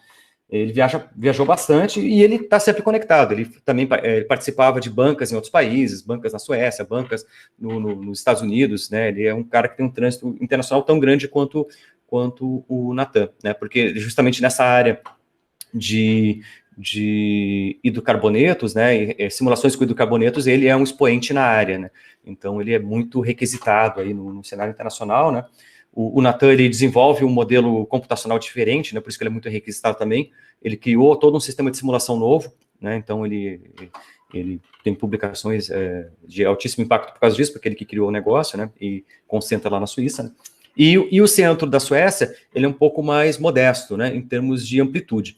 Ele viajou bastante e ele está sempre conectado. Ele também participava de bancas em outros países, bancas na Suécia, bancas nos Estados Unidos, né? Ele é um cara que tem um trânsito internacional tão grande quanto o Natan, né? Porque justamente nessa área de hidrocarbonetos, né? Simulações com hidrocarbonetos, ele é um expoente na área, né? Então ele é muito requisitado aí no cenário internacional, né? O Natan, ele desenvolve um modelo computacional diferente, né, por isso que ele é muito requisitado também. Ele criou todo um sistema de simulação novo, né, então ele tem publicações de altíssimo impacto por causa disso, porque ele que criou o negócio, né, e concentra lá na Suíça, né. E o centro da Suécia, ele é um pouco mais modesto, né, em termos de amplitude.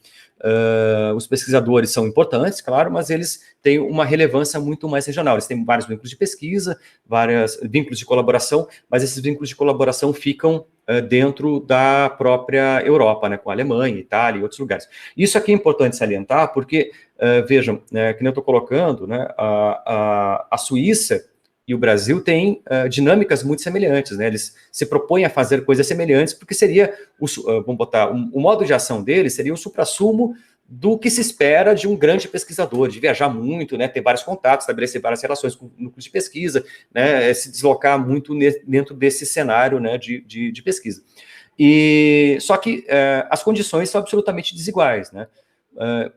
Os pesquisadores são importantes, claro, mas eles têm uma relevância muito mais regional. Eles têm vários vínculos de pesquisa, vários vínculos de colaboração, mas esses vínculos de colaboração ficam dentro da própria Europa, né, com a Alemanha, Itália e outros lugares. Isso aqui é importante salientar, porque, vejam, que nem eu estou colocando, né, a Suíça e o Brasil têm dinâmicas muito semelhantes, né, eles se propõem a fazer coisas semelhantes, porque seria, vamos botar, o modo de ação deles seria o suprassumo do que se espera de um grande pesquisador, de viajar muito, né, ter vários contatos, estabelecer várias relações com núcleos de pesquisa, né, se deslocar muito dentro desse cenário, né, de pesquisa. E só que as condições são absolutamente desiguais, né,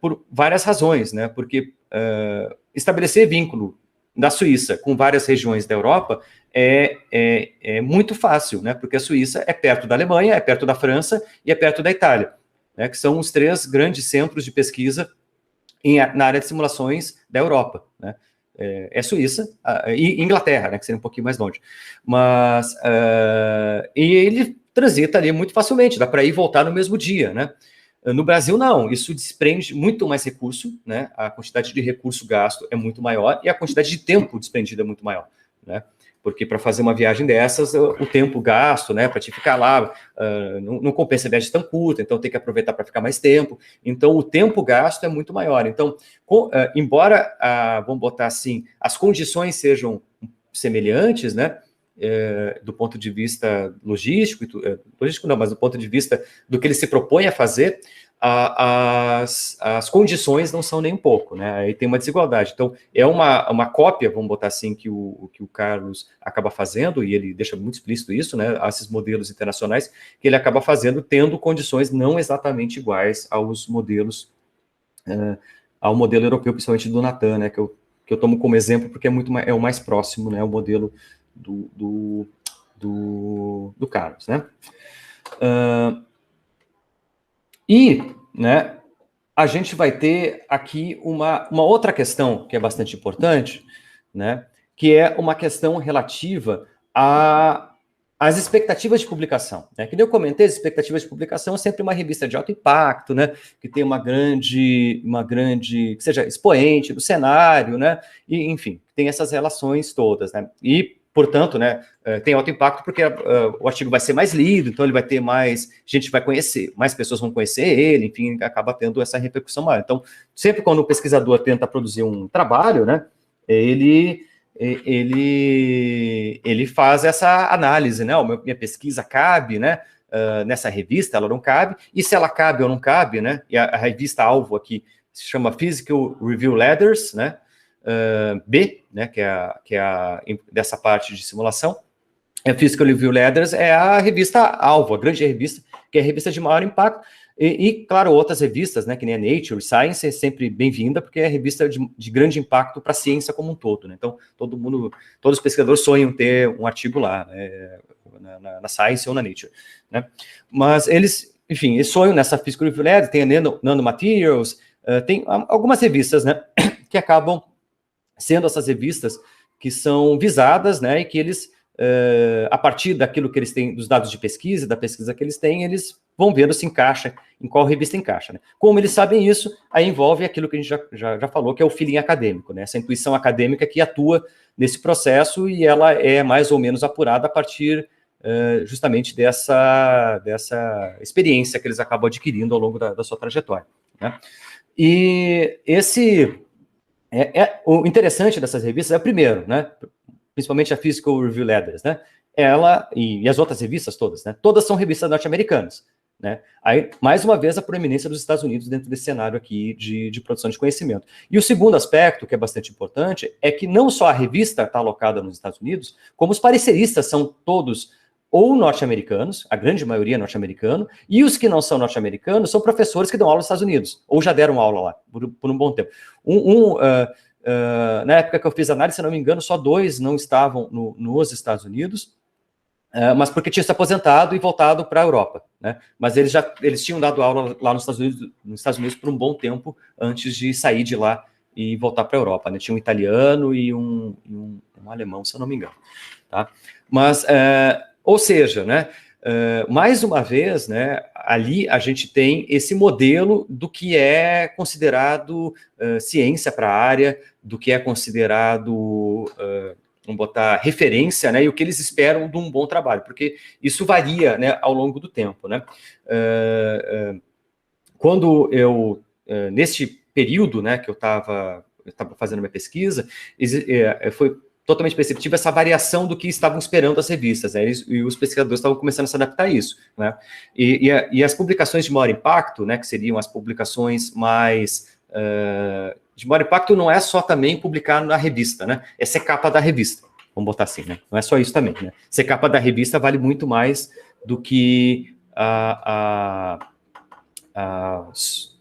por várias razões, né, porque estabelecer vínculo da Suíça com várias regiões da Europa é muito fácil, né, porque a Suíça é perto da Alemanha, é perto da França e é perto da Itália, né, que são os 3 grandes centros de pesquisa na área de simulações da Europa, né? Suíça e Inglaterra, né, que seria um pouquinho mais longe. Mas, e ele transita ali muito facilmente, dá para ir e voltar no mesmo dia, né? No Brasil, não, isso desprende muito mais recurso, né? A quantidade de recurso gasto é muito maior e a quantidade de tempo desprendido é muito maior, né? Porque para fazer uma viagem dessas, o tempo gasto, né, para te ficar lá, não compensa a viagem tão curta, então tem que aproveitar para ficar mais tempo. Então, o tempo gasto é muito maior. Então, embora, vamos botar assim, as condições sejam semelhantes, né, do ponto de vista logístico, logístico não, mas do ponto de vista do que ele se propõe a fazer, as condições não são nem um pouco, né? Aí tem uma desigualdade. Então, é uma cópia, vamos botar assim, que o Carlos acaba fazendo, e ele deixa muito explícito isso, né? Esses modelos internacionais, que ele acaba fazendo, tendo condições não exatamente iguais aos modelos, ao modelo europeu, principalmente do Natan, né? Que eu tomo como exemplo, porque é o mais próximo, né? O modelo do Carlos, né? Né, a gente vai ter aqui uma outra questão que é bastante importante, né, que é uma questão relativa às expectativas de publicação, né? Que nem eu comentei, as expectativas de publicação é sempre uma revista de alto impacto, né, que tem uma grande, que seja expoente do cenário, né, e, enfim, tem essas relações todas, né, e portanto, né, tem alto impacto porque o artigo vai ser mais lido, então ele vai ter mais gente vai conhecer, mais pessoas vão conhecer ele, enfim, acaba tendo essa repercussão maior. Então, sempre quando o pesquisador tenta produzir um trabalho, né, ele faz essa análise, né, minha pesquisa cabe, né, nessa revista, ela não cabe, e se ela cabe ou não cabe, né, e a revista-alvo aqui se chama Physical Review Letters, né, B, né, que é dessa parte de simulação. A Physical Review Letters é a revista-alvo, a grande revista, que é a revista de maior impacto, e, claro, outras revistas, né, que nem a Nature, Science, é sempre bem-vinda, porque é a revista de grande impacto para a ciência como um todo, né? Então, todos os pesquisadores sonham ter um artigo lá, né, na Science ou na Nature, né? Mas eles, enfim, eles sonham nessa Physical Review Letters, tem a Nanomaterials, tem algumas revistas, né, que acabam sendo essas revistas que são visadas, né, e que eles, a partir daquilo que eles têm, dos dados de pesquisa, da pesquisa que eles têm, eles vão vendo se encaixa, em qual revista encaixa, né. Como eles sabem isso, aí envolve aquilo que a gente já falou, que é o feeling acadêmico, né, essa intuição acadêmica que atua nesse processo e ela é mais ou menos apurada a partir justamente dessa experiência que eles acabam adquirindo ao longo da sua trajetória, né. E o interessante dessas revistas é o primeiro, né? Principalmente a Physical Review Letters, né? Ela e as outras revistas todas, né? Todas são revistas norte-americanas, né? Aí, mais uma vez, a proeminência dos Estados Unidos dentro desse cenário aqui de produção de conhecimento. E o segundo aspecto, que é bastante importante, é que não só a revista está alocada nos Estados Unidos, como os pareceristas são todos ou norte-americanos, a grande maioria norte-americano, e os que não são norte-americanos são professores que dão aula nos Estados Unidos, ou já deram aula lá, por um bom tempo. Na época que eu fiz análise, se não me engano, só 2 não estavam nos Estados Unidos, mas porque tinham se aposentado e voltado para a Europa, né? Mas eles tinham dado aula lá nos Estados Unidos por um bom tempo antes de sair de lá e voltar para a Europa, né? Tinha um italiano e um alemão, se eu não me engano, tá? Mas ou seja, né, mais uma vez, né, ali a gente tem esse modelo do que é considerado ciência para a área, do que é considerado vamos botar, referência, né, e o que eles esperam de um bom trabalho, porque isso varia, né, ao longo do tempo, né. Quando eu, neste período, né, que eu estava fazendo minha pesquisa, foi totalmente perceptível essa variação do que estavam esperando as revistas, né, e os pesquisadores estavam começando a se adaptar a isso, né, e as publicações de maior impacto, né, que seriam as publicações mais... de maior impacto não é só também publicar na revista, né, é ser capa da revista, vamos botar assim, né, não é só isso também, né, ser capa da revista vale muito mais do que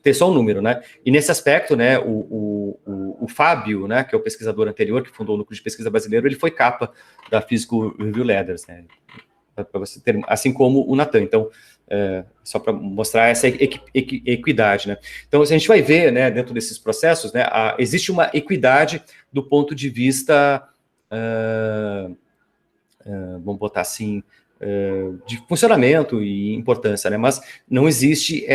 ter só um número, né? E nesse aspecto, né, o Fábio, né, que é o pesquisador anterior, que fundou o Núcleo de Pesquisa Brasileiro, ele foi capa da Physical Review Letters, né? Para você ter, assim como o Natan. Então, só para mostrar essa equidade, né? Então, a gente vai ver, né, dentro desses processos, né, existe uma equidade do ponto de vista, vamos botar assim, de funcionamento e importância, né? Mas não existe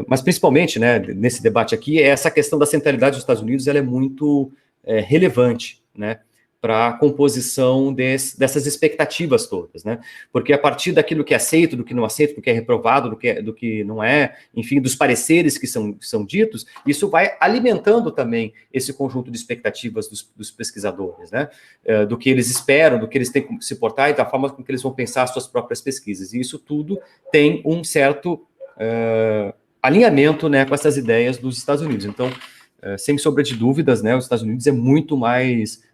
mas principalmente, né, nesse debate aqui, essa questão da centralidade dos Estados Unidos, ela é muito relevante, né, para a composição dessas expectativas todas, né? Porque a partir daquilo que é aceito, do que não aceito, do que é reprovado, do que não é, enfim, dos pareceres que são ditos, isso vai alimentando também esse conjunto de expectativas dos pesquisadores, né? Do que eles esperam, do que eles têm que se portar e da forma com que eles vão pensar as suas próprias pesquisas. E isso tudo tem um certo alinhamento, né, com essas ideias dos Estados Unidos. Então, sem sombra de dúvidas, né, os Estados Unidos é muito mais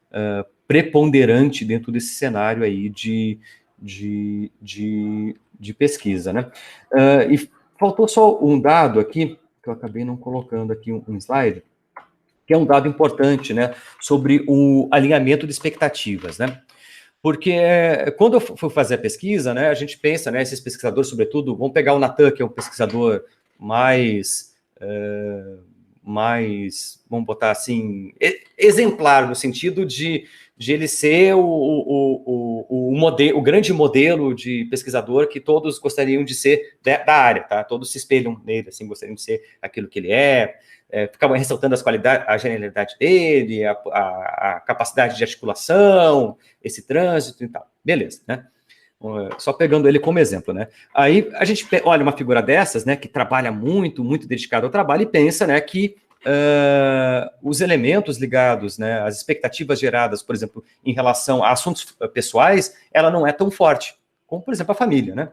preponderante dentro desse cenário aí de pesquisa, né? E faltou só um dado aqui, que eu acabei não colocando aqui um slide, que é um dado importante, né, sobre o alinhamento de expectativas, né? Porque quando eu fui fazer a pesquisa, né, a gente pensa, né, esses pesquisadores, sobretudo, vamos pegar o Natan, que é um pesquisador mais, vamos botar assim, exemplar, no sentido de ele ser o grande modelo de pesquisador que todos gostariam de ser da área, tá? Todos se espelham nele, assim, gostariam de ser aquilo que ele ficava ressaltando as qualidades, a genialidade dele, a capacidade de articulação, esse trânsito e tal. Beleza, né? Só pegando ele como exemplo, né? Aí a gente olha uma figura dessas, né, que trabalha muito, muito dedicado ao trabalho e pensa, né, que os elementos ligados, né, as expectativas geradas, por exemplo, em relação a assuntos pessoais, ela não é tão forte, como, por exemplo, a família, né?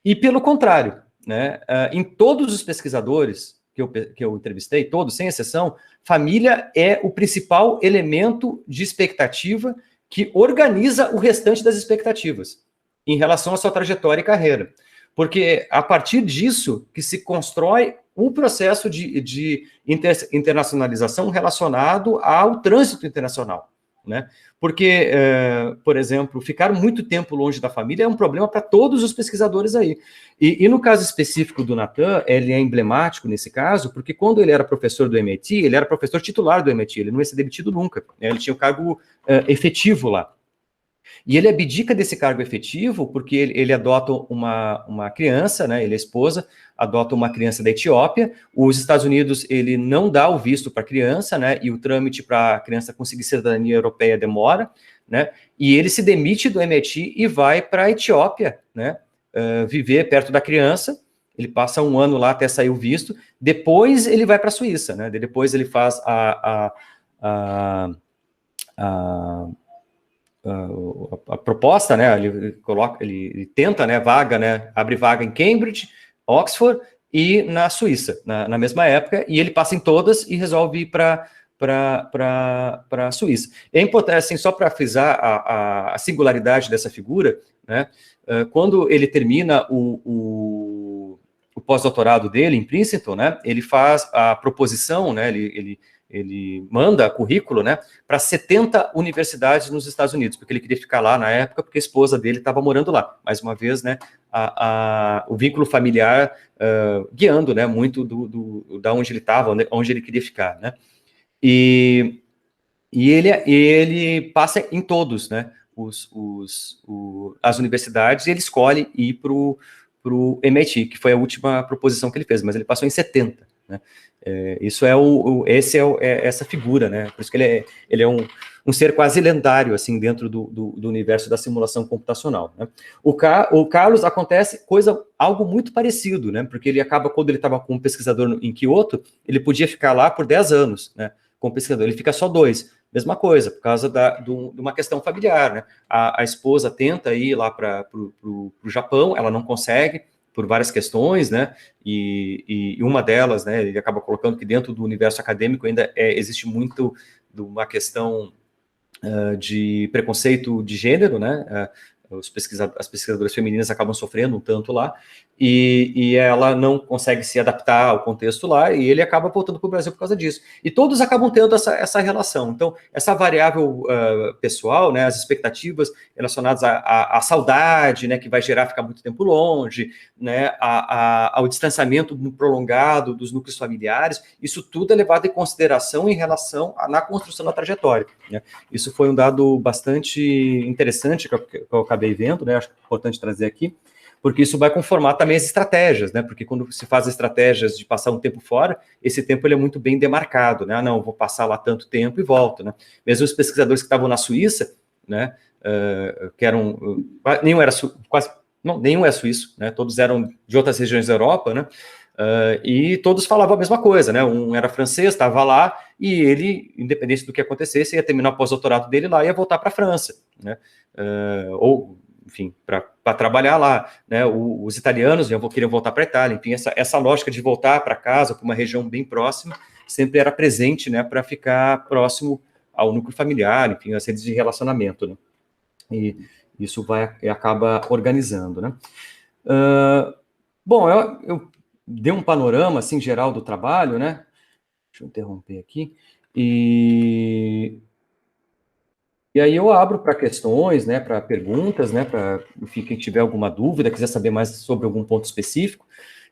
E pelo contrário, né, em todos os pesquisadores que eu entrevistei, todos, sem exceção, família é o principal elemento de expectativa que organiza o restante das expectativas em relação à sua trajetória e carreira. Porque a partir disso que se constrói o processo de internacionalização relacionado ao trânsito internacional, né? Porque, por exemplo, ficar muito tempo longe da família é um problema para todos os pesquisadores aí. E no caso específico do Natan, ele é emblemático nesse caso, porque quando ele era professor do MIT, ele era professor titular do MIT, ele não ia ser demitido nunca, né? Ele tinha o cargo efetivo lá. E ele abdica desse cargo efetivo porque ele adota uma criança, né? Ele é esposa, adota uma criança da Etiópia. Os Estados Unidos, ele não dá o visto para a criança, né? E o trâmite para a criança conseguir cidadania europeia demora, né? E ele se demite do MIT e vai para a Etiópia, né? Viver perto da criança. Ele passa um ano lá até sair o visto. Depois ele vai para a Suíça, né? Depois ele faz a proposta, né, ele tenta, né, vaga, né, abre vaga em Cambridge, Oxford e na Suíça, na mesma época, e ele passa em todas e resolve ir para a Suíça. É importante, assim, só para frisar a singularidade dessa figura, né, quando ele termina o pós-doutorado dele em Princeton, né, ele faz a proposição, né, ele manda currículo, né, para 70 universidades nos Estados Unidos, porque ele queria ficar lá na época, porque a esposa dele estava morando lá. Mais uma vez, né, o vínculo familiar guiando, né, muito da onde ele estava, onde ele queria ficar, né. E ele passa em todos, né, as universidades, e ele escolhe ir para o MIT, que foi a última proposição que ele fez, mas ele passou em 70. né? Essa figura, né? Por isso que ele é um ser quase lendário, assim, dentro do universo da simulação computacional, né? O Carlos acontece algo muito parecido, né? Porque ele acaba, quando ele estava com um pesquisador em Kyoto, ele podia ficar lá por 10 anos, né? Com o pesquisador, ele fica só 2. Mesma coisa, por causa de uma questão familiar, né? A esposa tenta ir lá para o Japão, ela não consegue, por várias questões, né? E uma delas, né? Ele acaba colocando que dentro do universo acadêmico ainda existe muito de uma questão de preconceito de gênero, né? As pesquisadoras femininas acabam sofrendo um tanto lá, e ela não consegue se adaptar ao contexto lá, e ele acaba voltando para o Brasil por causa disso. E todos acabam tendo essa relação. Então, essa variável pessoal, né, as expectativas relacionadas à saudade, né, que vai gerar ficar muito tempo longe, né, ao distanciamento prolongado dos núcleos familiares, isso tudo é levado em consideração em relação na construção da trajetória, né? Isso foi um dado bastante interessante que eu acabei vendo, né? Acho que é importante trazer aqui, porque isso vai conformar também as estratégias, né? Porque quando se faz estratégias de passar um tempo fora, esse tempo ele é muito bem demarcado, né? Não, vou passar lá tanto tempo e volto, né? Mesmo os pesquisadores que estavam na Suíça, né? Que eram nenhum era quase não, nenhum é suíço, né? Todos eram de outras regiões da Europa, né? E todos falavam a mesma coisa, né? Um era francês, estava lá, e ele, independente do que acontecesse, ia terminar o pós-doutorado dele lá e ia voltar para a França, né? Ou, enfim, para trabalhar lá, né? Os italianos queriam voltar para a Itália, enfim, essa lógica de voltar para casa, para uma região bem próxima, sempre era presente, né? Para ficar próximo ao núcleo familiar, enfim, as redes de relacionamento, né? E isso acaba organizando, né? Bom, eu dei um panorama, assim, geral do trabalho, né? Deixa eu interromper aqui. E aí eu abro para questões, né, para perguntas, né, para, enfim, quem tiver alguma dúvida, quiser saber mais sobre algum ponto específico,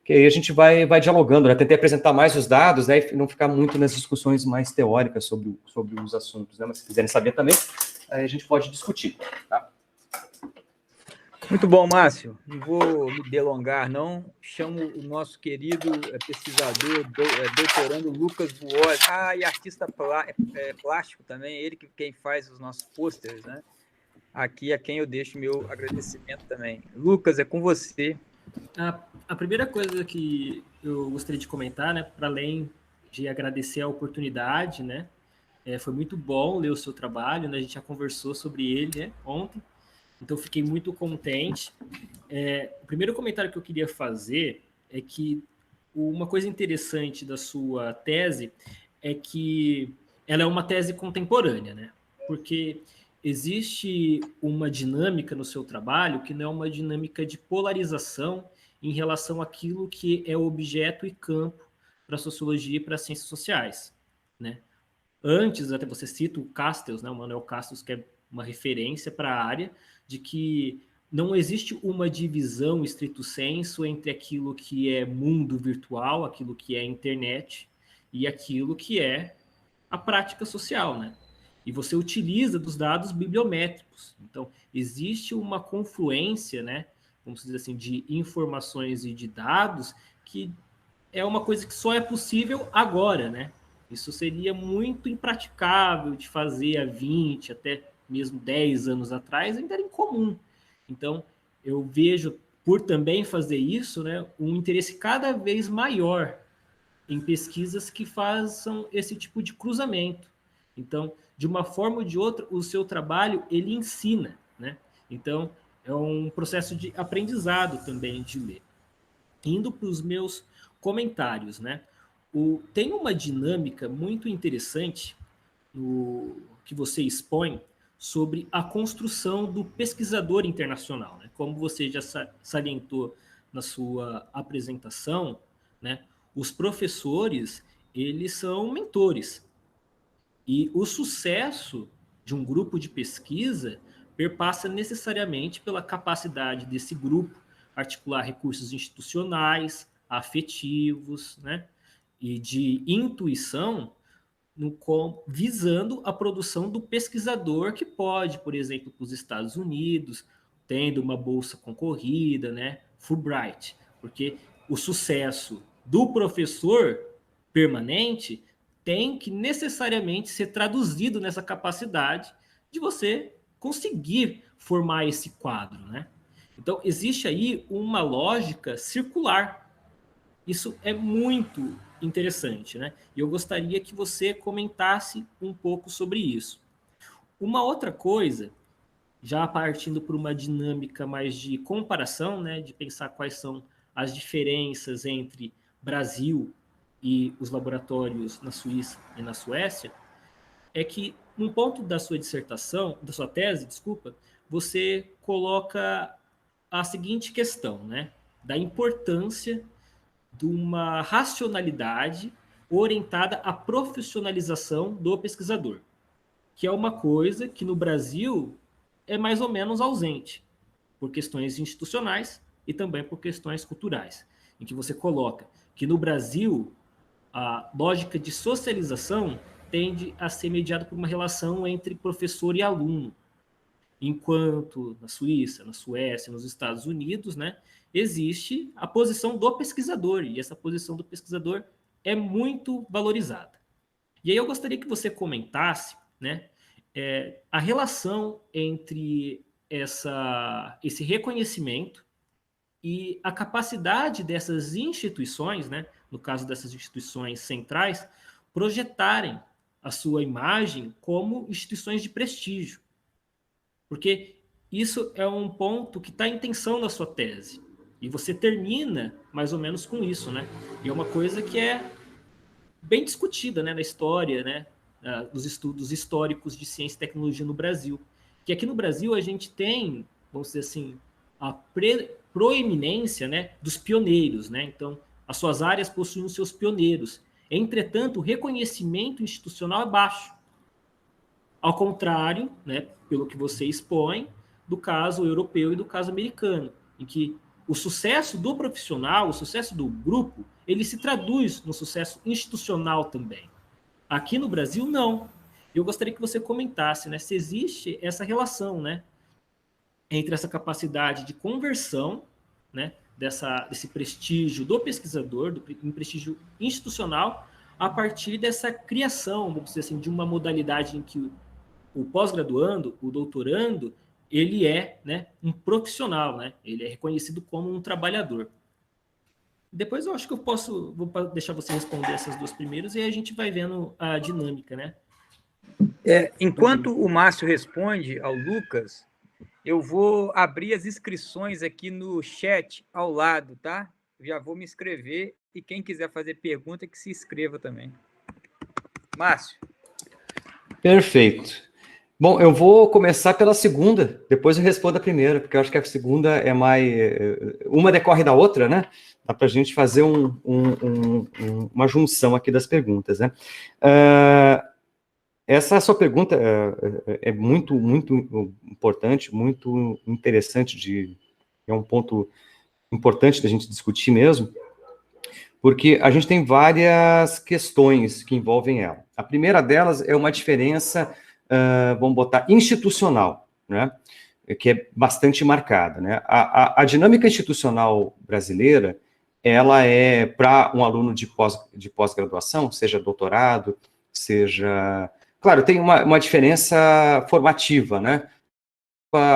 que aí a gente vai dialogando, né? Tentei apresentar mais os dados, né, e não ficar muito nas discussões mais teóricas sobre os assuntos, né? Mas se quiserem saber também, aí a gente pode discutir, tá? Muito bom, Márcio. Não vou me delongar, não. Chamo o nosso querido pesquisador, doutorando Lucas Buoli. E artista plástico também, ele quem faz os nossos pôsteres, né? Aqui é quem eu deixo meu agradecimento também. Lucas, é com você. A primeira coisa que eu gostaria de comentar, né, para além de agradecer a oportunidade, né, foi muito bom ler o seu trabalho, né, a gente já conversou sobre ele, né, ontem. Então, fiquei muito contente. O primeiro comentário que eu queria fazer é que uma coisa interessante da sua tese é que ela é uma tese contemporânea, né? Porque existe uma dinâmica no seu trabalho que não é uma dinâmica de polarização em relação àquilo que é objeto e campo para a sociologia e para as ciências sociais, né? Antes, até você cita o Castells, né? O Manuel Castells, que é uma referência para a área, de que não existe uma divisão estrito sensu entre aquilo que é mundo virtual, aquilo que é internet, e aquilo que é a prática social, né? E você utiliza dos dados bibliométricos. Então, existe uma confluência, né? Vamos dizer assim, de informações e de dados que é uma coisa que só é possível agora, né? Isso seria muito impraticável de fazer há 20, até mesmo 10 anos atrás, ainda era incomum. Então, eu vejo, por também fazer isso, né, um interesse cada vez maior em pesquisas que façam esse tipo de cruzamento. Então, de uma forma ou de outra, o seu trabalho, ele ensina, né? Então, é um processo de aprendizado também de ler. Indo para os meus comentários, né? Tem uma dinâmica muito interessante que você expõe sobre a construção do pesquisador internacional, né? Como você já salientou na sua apresentação, né? Os professores, eles são mentores. E o sucesso de um grupo de pesquisa perpassa necessariamente pela capacidade desse grupo articular recursos institucionais, afetivos, né? E de intuição visando a produção do pesquisador que pode, por exemplo, para os Estados Unidos, tendo uma bolsa concorrida, né, Fulbright, porque o sucesso do professor permanente tem que necessariamente ser traduzido nessa capacidade de você conseguir formar esse quadro, né? Então, existe aí uma lógica circular. Isso é muito interessante, né? E eu gostaria que você comentasse um pouco sobre isso. Uma outra coisa, já partindo por uma dinâmica mais de comparação, né, de pensar quais são as diferenças entre Brasil e os laboratórios na Suíça e na Suécia, é que num ponto da sua dissertação, da sua tese, desculpa, você coloca a seguinte questão, né, da importância de uma racionalidade orientada à profissionalização do pesquisador, que é uma coisa que no Brasil é mais ou menos ausente, por questões institucionais e também por questões culturais, em que você coloca que no Brasil a lógica de socialização tende a ser mediada por uma relação entre professor e aluno, enquanto na Suíça, na Suécia, nos Estados Unidos, né, existe a posição do pesquisador, e essa posição do pesquisador é muito valorizada. E aí eu gostaria que você comentasse, né, a relação entre esse reconhecimento e a capacidade dessas instituições, né, no caso dessas instituições centrais, projetarem a sua imagem como instituições de prestígio. Porque isso é um ponto que está em tensão na sua tese. E você termina mais ou menos com isso, né? E é uma coisa que é bem discutida, né, na história, né, dos estudos históricos de ciência e tecnologia no Brasil. Que aqui no Brasil a gente tem, vamos dizer assim, a proeminência, né, dos pioneiros, né? Então, as suas áreas possuem os seus pioneiros. Entretanto, o reconhecimento institucional é baixo. Ao contrário, né, pelo que você expõe, do caso europeu e do caso americano, em que o sucesso do profissional, o sucesso do grupo, ele se traduz no sucesso institucional também. Aqui no Brasil, não. Eu gostaria que você comentasse, né, se existe essa relação, né, entre essa capacidade de conversão, né, desse prestígio do pesquisador, do prestígio institucional, a partir dessa criação, vamos dizer assim, de uma modalidade em que o pós-graduando, o doutorando, ele é, né, um profissional, né? Ele é reconhecido como um trabalhador. Depois eu acho que vou deixar você responder essas duas primeiras e aí a gente vai vendo a dinâmica, né? Enquanto o Márcio responde ao Lucas, eu vou abrir as inscrições aqui no chat ao lado, tá? Já vou me inscrever e quem quiser fazer pergunta que se inscreva também. Márcio. Perfeito. Bom, eu vou começar pela segunda, depois eu respondo a primeira, porque eu acho que a segunda é mais... Uma decorre da outra, né? Dá para a gente fazer uma junção aqui das perguntas, né? Essa sua pergunta é muito, muito importante, muito interessante, é um ponto importante da gente discutir mesmo, porque a gente tem várias questões que envolvem ela. A primeira delas é uma diferença... vamos botar, institucional, né, que é bastante marcada, né, a dinâmica institucional brasileira, ela é para um aluno de pós-graduação, seja doutorado, seja... Claro, tem uma diferença formativa, né,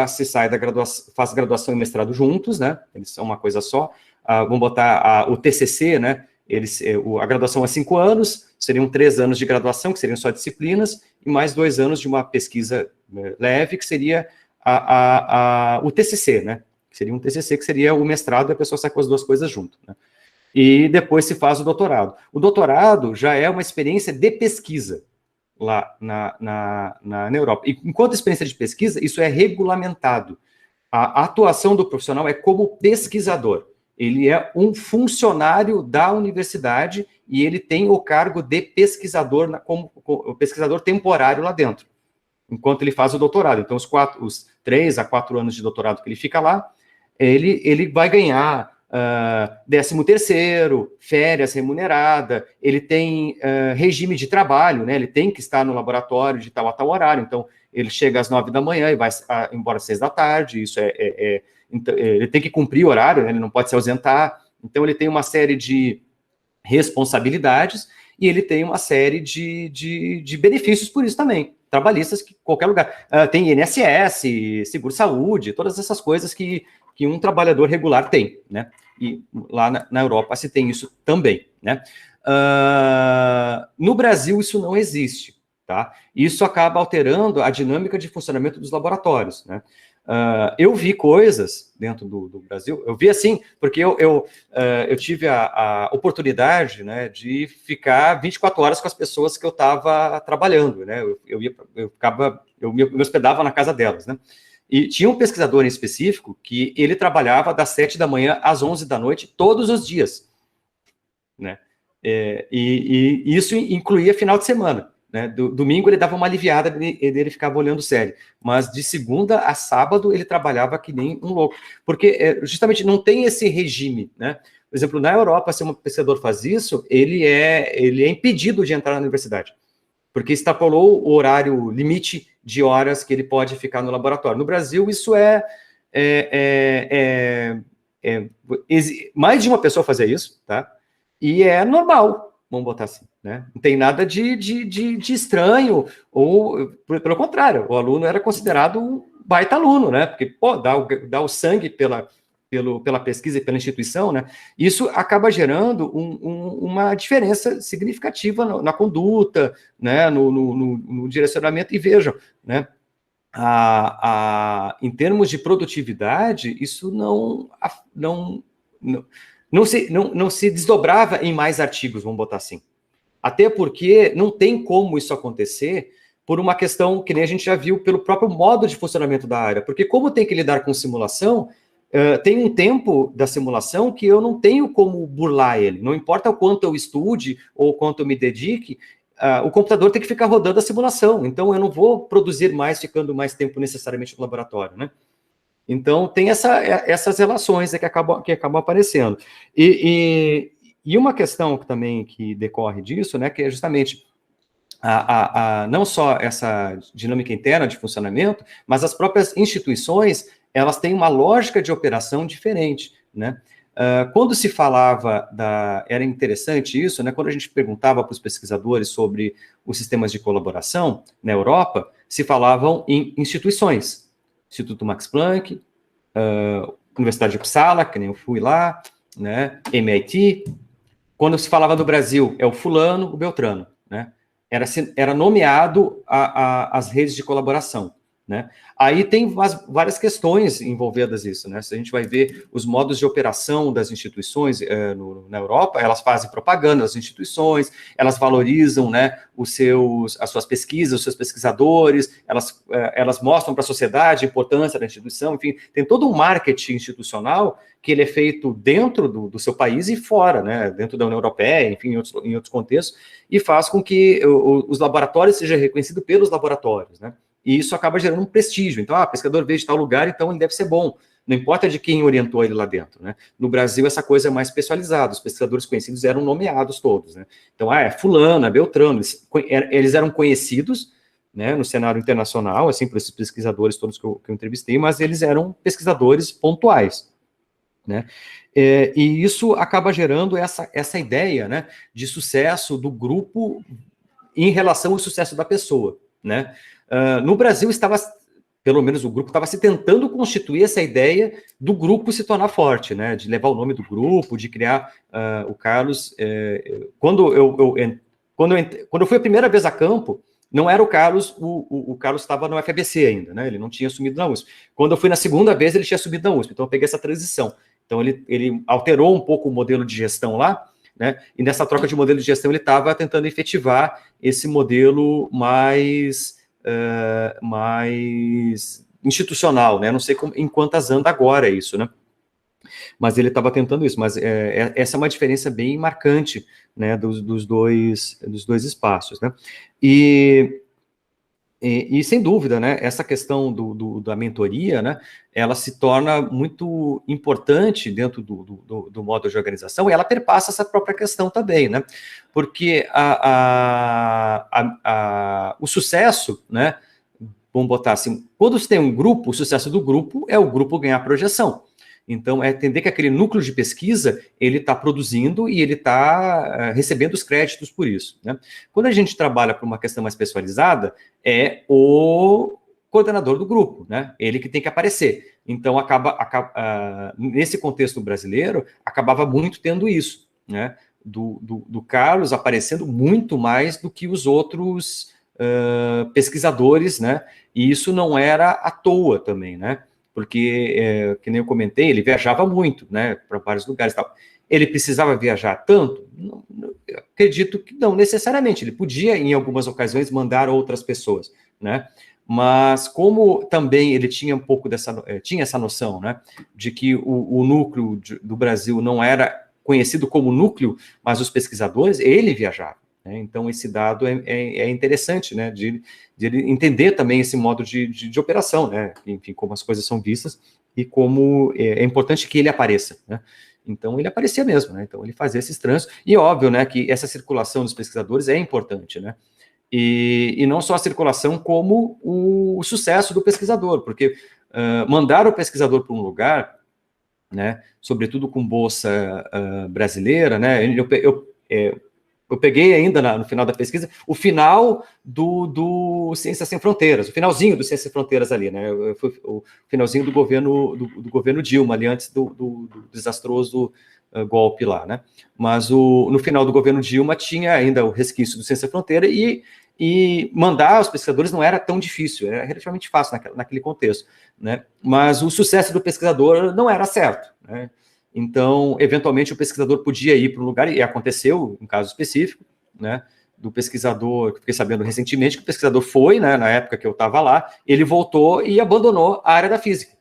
se sai da graduação, faz graduação e mestrado juntos, né, eles são uma coisa só, vamos botar o TCC, né, a graduação é 5 anos, seriam 3 anos de graduação, que seriam só disciplinas, e mais 2 anos de uma pesquisa leve, que seria o TCC, né? Que seria um TCC, que seria o mestrado, e a pessoa sai com as duas coisas junto, né? E depois se faz o doutorado. O doutorado já é uma experiência de pesquisa lá na Europa. E enquanto experiência de pesquisa, isso é regulamentado. A atuação do profissional é como pesquisador. Ele é um funcionário da universidade e ele tem o cargo de pesquisador, como pesquisador temporário lá dentro, enquanto ele faz o doutorado. Então, os 3 a 4 anos de doutorado que ele fica lá, ele vai ganhar 13º, férias remunerada, ele tem regime de trabalho, né? Ele tem que estar no laboratório de tal a tal horário, então ele chega às 9 da manhã e vai embora às 6 da tarde, isso então, ele tem que cumprir o horário, né? Ele não pode se ausentar, então ele tem uma série de responsabilidades, e ele tem uma série de benefícios por isso também, trabalhistas que qualquer lugar. Tem INSS, seguro-saúde, todas essas coisas que um trabalhador regular tem, né? E lá na Europa se tem isso também, né? No Brasil isso não existe, tá? Isso acaba alterando a dinâmica de funcionamento dos laboratórios, né? Eu vi coisas dentro do Brasil, eu vi assim, porque eu tive a oportunidade, né, de ficar 24 horas com as pessoas que eu estava trabalhando, né? Eu me hospedava na casa delas, né? E tinha um pesquisador em específico que ele trabalhava das 7 da manhã às 11 da noite todos os dias, né? E isso incluía final de semana, né? Domingo ele dava uma aliviada, ele ficava olhando série, mas de segunda a sábado ele trabalhava que nem um louco, porque justamente não tem esse regime, né? Por exemplo, na Europa, se um pesquisador faz isso, ele é impedido de entrar na universidade, porque extrapolou o horário limite de horas que ele pode ficar no laboratório. No Brasil, isso mais de uma pessoa fazer isso, tá? E é normal, vamos botar assim, né? Não tem nada de estranho, ou, pelo contrário, o aluno era considerado um baita aluno, né? Porque, pô, dá o sangue pela pesquisa e pela instituição, né? Isso acaba gerando uma diferença significativa na conduta, né? No direcionamento, e vejam, né? Em termos de produtividade, isso não se desdobrava em mais artigos, vamos botar assim. Até porque não tem como isso acontecer por uma questão que nem a gente já viu pelo próprio modo de funcionamento da área. Porque como tem que lidar com simulação, tem um tempo da simulação que eu não tenho como burlar ele. Não importa o quanto eu estude ou o quanto eu me dedique, o computador tem que ficar rodando a simulação. Então, eu não vou produzir mais, ficando mais tempo necessariamente no laboratório, né? Então, tem essas relações que acabam aparecendo. E uma questão também que decorre disso, né, que é justamente não só essa dinâmica interna de funcionamento, mas as próprias instituições, elas têm uma lógica de operação diferente, né? Quando se falava era interessante isso, né? Quando a gente perguntava para os pesquisadores sobre os sistemas de colaboração na Europa, se falavam em instituições. Instituto Max Planck, Universidade de Uppsala, que nem eu fui lá, né? MIT. Quando se falava do Brasil, é o fulano, o Beltrano, né? Era nomeado as redes de colaboração, né? Aí tem várias questões envolvidas nisso, né? Se a gente vai ver os modos de operação das instituições na Europa, elas fazem propaganda das instituições, elas valorizam, né, as suas pesquisas, os seus pesquisadores, elas mostram para a sociedade a importância da instituição, enfim, tem todo um marketing institucional que ele é feito dentro do seu país e fora, né, dentro da União Europeia, enfim, em outros contextos, e faz com que os laboratórios sejam reconhecidos pelos laboratórios, né? E isso acaba gerando um prestígio. Então, pesquisador veio de tal lugar, então ele deve ser bom. Não importa de quem orientou ele lá dentro, né? No Brasil, essa coisa é mais especializada. Os pesquisadores conhecidos eram nomeados todos, né? Então, é fulano, é Beltrano. Eles eram conhecidos, né, no cenário internacional, assim, por esses pesquisadores todos que eu entrevistei, mas eles eram pesquisadores pontuais, né? E isso acaba gerando essa ideia, né, de sucesso do grupo em relação ao sucesso da pessoa, né? No Brasil, pelo menos o grupo estava se tentando constituir essa ideia do grupo se tornar forte, né? De levar o nome do grupo, de criar o Carlos. Quando eu fui a primeira vez a campo, não era o Carlos, o Carlos estava no FABC ainda, né? Ele não tinha assumido na USP. Quando eu fui na segunda vez, ele tinha assumido na USP, então eu peguei essa transição. Então ele alterou um pouco o modelo de gestão lá, né? E nessa troca de modelo de gestão ele estava tentando efetivar esse modelo mais institucional, né? Não sei em quantas anda agora isso, né? Mas ele estava tentando isso. Mas essa é uma diferença bem marcante, né? Dos dois espaços, né? E sem dúvida, né? Essa questão da mentoria, né? Ela se torna muito importante dentro do modo de organização, e ela perpassa essa própria questão também, né? Porque o sucesso, né? Vamos botar assim, quando você tem um grupo, o sucesso do grupo é o grupo ganhar projeção. Então, é entender que aquele núcleo de pesquisa, ele está produzindo e ele está recebendo os créditos por isso, né? Quando a gente trabalha para uma questão mais pessoalizada, é o coordenador do grupo, né? Ele que tem que aparecer. Então, nesse contexto brasileiro, acabava muito tendo isso, né? Do Carlos aparecendo muito mais do que os outros pesquisadores, né? E isso não era à toa também, né? Porque, que nem eu comentei, ele viajava muito, né? Para vários lugares e tal. Ele precisava viajar tanto? Acredito que não necessariamente. Ele podia, em algumas ocasiões, mandar outras pessoas, né? Mas como também ele tinha um pouco tinha essa noção, né, de que o núcleo do Brasil não era conhecido como núcleo, mas os pesquisadores, ele viajava, né? Então esse dado é interessante, né, de ele entender também esse modo de operação, né, enfim, como as coisas são vistas e como é importante que ele apareça, né? Então ele aparecia mesmo, né? Então ele fazia esses trânsitos, e óbvio, né, que essa circulação dos pesquisadores é importante, né? E não só a circulação, como o sucesso do pesquisador, porque mandar o pesquisador para um lugar, né, sobretudo com bolsa brasileira, né, eu peguei ainda no final da pesquisa o final do Ciências Sem Fronteiras, o finalzinho do Ciências Sem Fronteiras ali, né, foi o finalzinho do governo Dilma, ali antes do desastroso golpe lá, né, mas no final do governo Dilma tinha ainda o resquício do Ciências Sem Fronteiras e mandar os pesquisadores não era tão difícil, era relativamente fácil naquele contexto, né? Mas o sucesso do pesquisador não era certo, né? Então, eventualmente, o pesquisador podia ir para um lugar, e aconteceu um caso específico, né, do pesquisador, que fiquei sabendo recentemente, que o pesquisador foi, né, na época que eu estava lá, ele voltou e abandonou a área da física,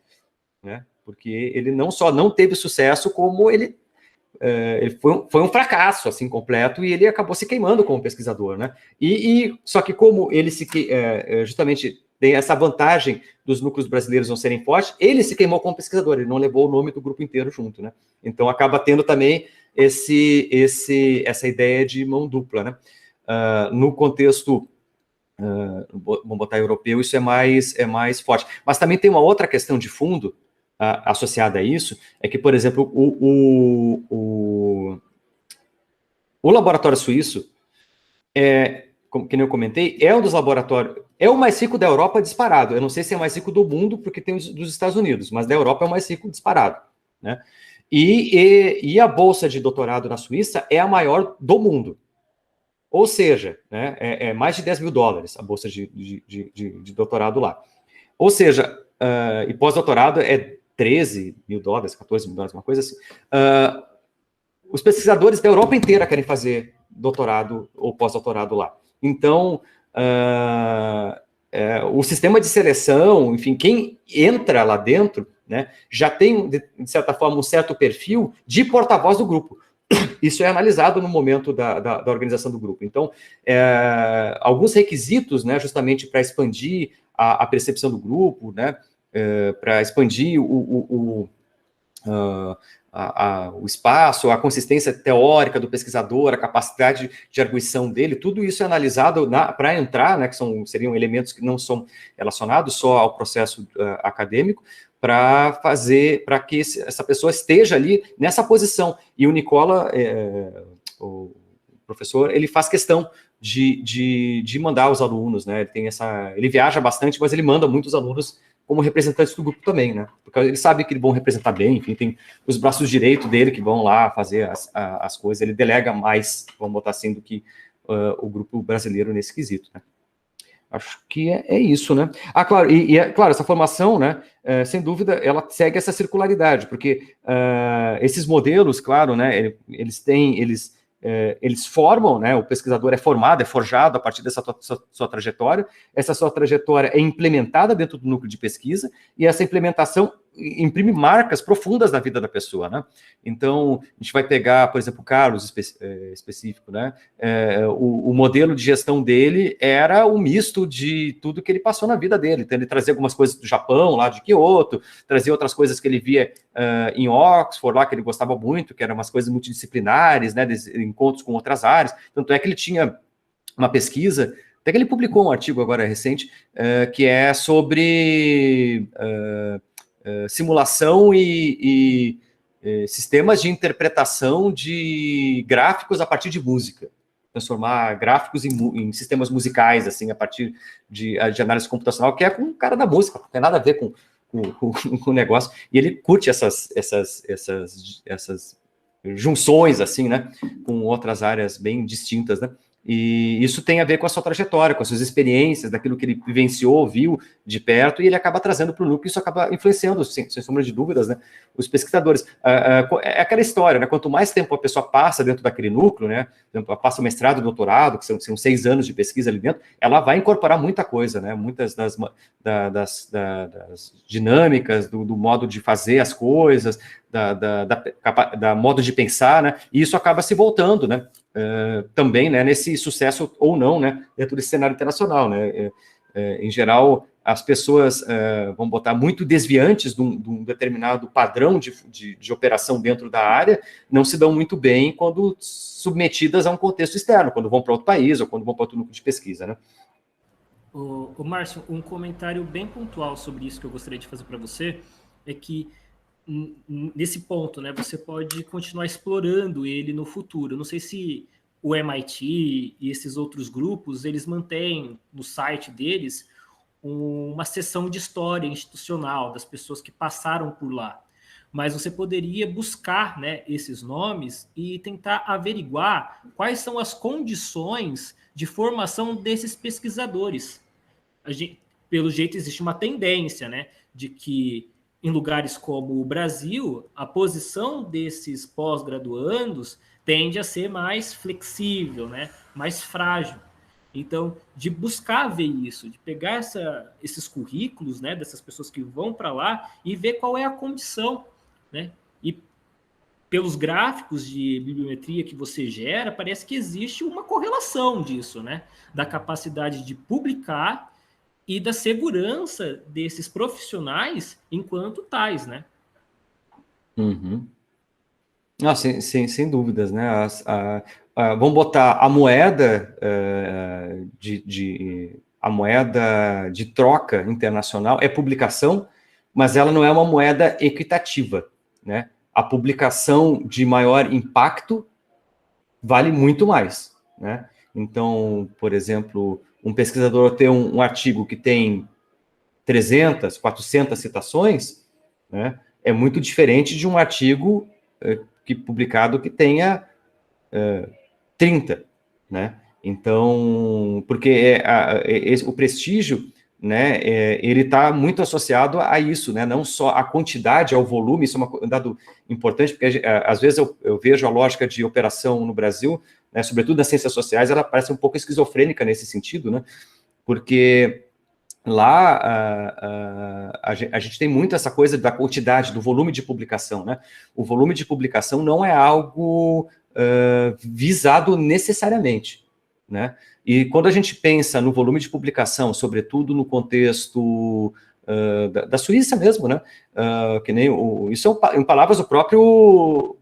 né? Porque ele não só não teve sucesso, como ele foi um fracasso, assim, completo, e ele acabou se queimando como pesquisador, né? Só que como ele justamente tem essa vantagem dos núcleos brasileiros não serem fortes, ele se queimou como pesquisador, ele não levou o nome do grupo inteiro junto, né? Então acaba tendo também essa ideia de mão dupla, né? No contexto, vamos botar europeu, isso é mais forte. Mas também tem uma outra questão de fundo, associada a isso, é que, por exemplo, o laboratório suíço, como que nem eu comentei, é um dos laboratórios, é o mais rico da Europa disparado. Eu não sei se é o mais rico do mundo, porque tem os dos Estados Unidos, mas da Europa é o mais rico disparado, né? E a bolsa de doutorado na Suíça é a maior do mundo. Ou seja, né, é mais de $10 mil a bolsa de doutorado lá. Ou seja, e pós-doutorado é $13 mil, $14 mil, uma coisa assim. Os pesquisadores da Europa inteira querem fazer doutorado ou pós-doutorado lá. Então, o sistema de seleção, enfim, quem entra lá dentro, né, já tem, de certa forma, um certo perfil de porta-voz do grupo. Isso é analisado no momento da organização do grupo. Então, alguns requisitos, né, justamente para expandir a percepção do grupo, né, para expandir o espaço, a consistência teórica do pesquisador, a capacidade de arguição dele, tudo isso é analisado para entrar, né, que seriam elementos que não são relacionados só ao processo acadêmico, para que essa pessoa esteja ali nessa posição. E o Nicola, o professor, ele faz questão de mandar os alunos, né? Ele viaja bastante, mas ele manda muitos alunos como representantes do grupo também, né? Porque ele sabe que eles vão representar bem, enfim, tem os braços direitos dele que vão lá fazer as coisas, ele delega mais, vamos botar assim, do que o grupo brasileiro nesse quesito, né? Acho que é isso, né? Claro, claro, essa formação, né, sem dúvida, ela segue essa circularidade, porque esses modelos, claro, né, eles formam, né, o pesquisador é formado, é forjado a partir dessa sua trajetória, essa sua trajetória é implementada dentro do núcleo de pesquisa, e essa implementação imprime marcas profundas na vida da pessoa, né? Então, a gente vai pegar, por exemplo, o Carlos específico, né? O modelo de gestão dele era um misto de tudo que ele passou na vida dele. Então, ele trazia algumas coisas do Japão, lá de Kyoto, trazia outras coisas que ele via em Oxford, lá que ele gostava muito, que eram umas coisas multidisciplinares, né? Encontros com outras áreas. Tanto é que ele tinha uma pesquisa, até que ele publicou um artigo agora recente, que é sobre simulação e sistemas de interpretação de gráficos a partir de música. Transformar gráficos em sistemas musicais, assim, a partir de análise computacional, que é com o cara da música, não tem nada a ver com o negócio. E ele curte essas junções, assim, né, com outras áreas bem distintas, né? E isso tem a ver com a sua trajetória, com as suas experiências, daquilo que ele vivenciou, viu de perto, e ele acaba trazendo para o núcleo, e isso acaba influenciando, sem sombra de dúvidas, né, os pesquisadores. É aquela história, né, quanto mais tempo a pessoa passa dentro daquele núcleo, né, passa o mestrado, doutorado, que são 6 anos de pesquisa ali dentro, ela vai incorporar muita coisa, né, muitas das dinâmicas, do modo de fazer as coisas, da modo de pensar, né, e isso acaba se voltando, né, também, né, nesse sucesso ou não, né, dentro desse cenário internacional, né, em geral, as pessoas vão botar muito desviantes de um determinado padrão de operação dentro da área, não se dão muito bem quando submetidas a um contexto externo, quando vão para outro país ou quando vão para outro núcleo de pesquisa, né. O Márcio, um comentário bem pontual sobre isso que eu gostaria de fazer para você é que nesse ponto, né, você pode continuar explorando ele no futuro. Não sei se o MIT e esses outros grupos, eles mantêm no site deles uma seção de história institucional das pessoas que passaram por lá. Mas você poderia buscar, né, esses nomes e tentar averiguar quais são as condições de formação desses pesquisadores. Pelo jeito, existe uma tendência, né, de que em lugares como o Brasil, a posição desses pós-graduandos tende a ser mais flexível, né? Mais frágil. Então, de buscar ver isso, de pegar esses currículos, né, dessas pessoas que vão para lá e ver qual é a condição, né? E pelos gráficos de bibliometria que você gera, parece que existe uma correlação disso, né? Da capacidade de publicar e da segurança desses profissionais enquanto tais, né? Uhum. Ah, sem dúvidas, né? Vamos botar a moeda a moeda de troca internacional é publicação, mas ela não é uma moeda equitativa, né? A publicação de maior impacto vale muito mais, né? Então, por exemplo, um pesquisador ter um artigo que tem 300, 400 citações, né, é muito diferente de um artigo publicado que tenha 30, né? Então, porque o prestígio, né, ele está muito associado a isso, né? Não só a quantidade, ao volume, isso é um dado importante, porque às vezes eu vejo a lógica de operação no Brasil, né, sobretudo nas ciências sociais, ela parece um pouco esquizofrênica nesse sentido, né? Porque lá a gente tem muito essa coisa da quantidade, do volume de publicação, né? O volume de publicação não é algo visado necessariamente, né? E quando a gente pensa no volume de publicação, sobretudo no contexto da Suíça mesmo, né? Que nem isso em palavras do próprio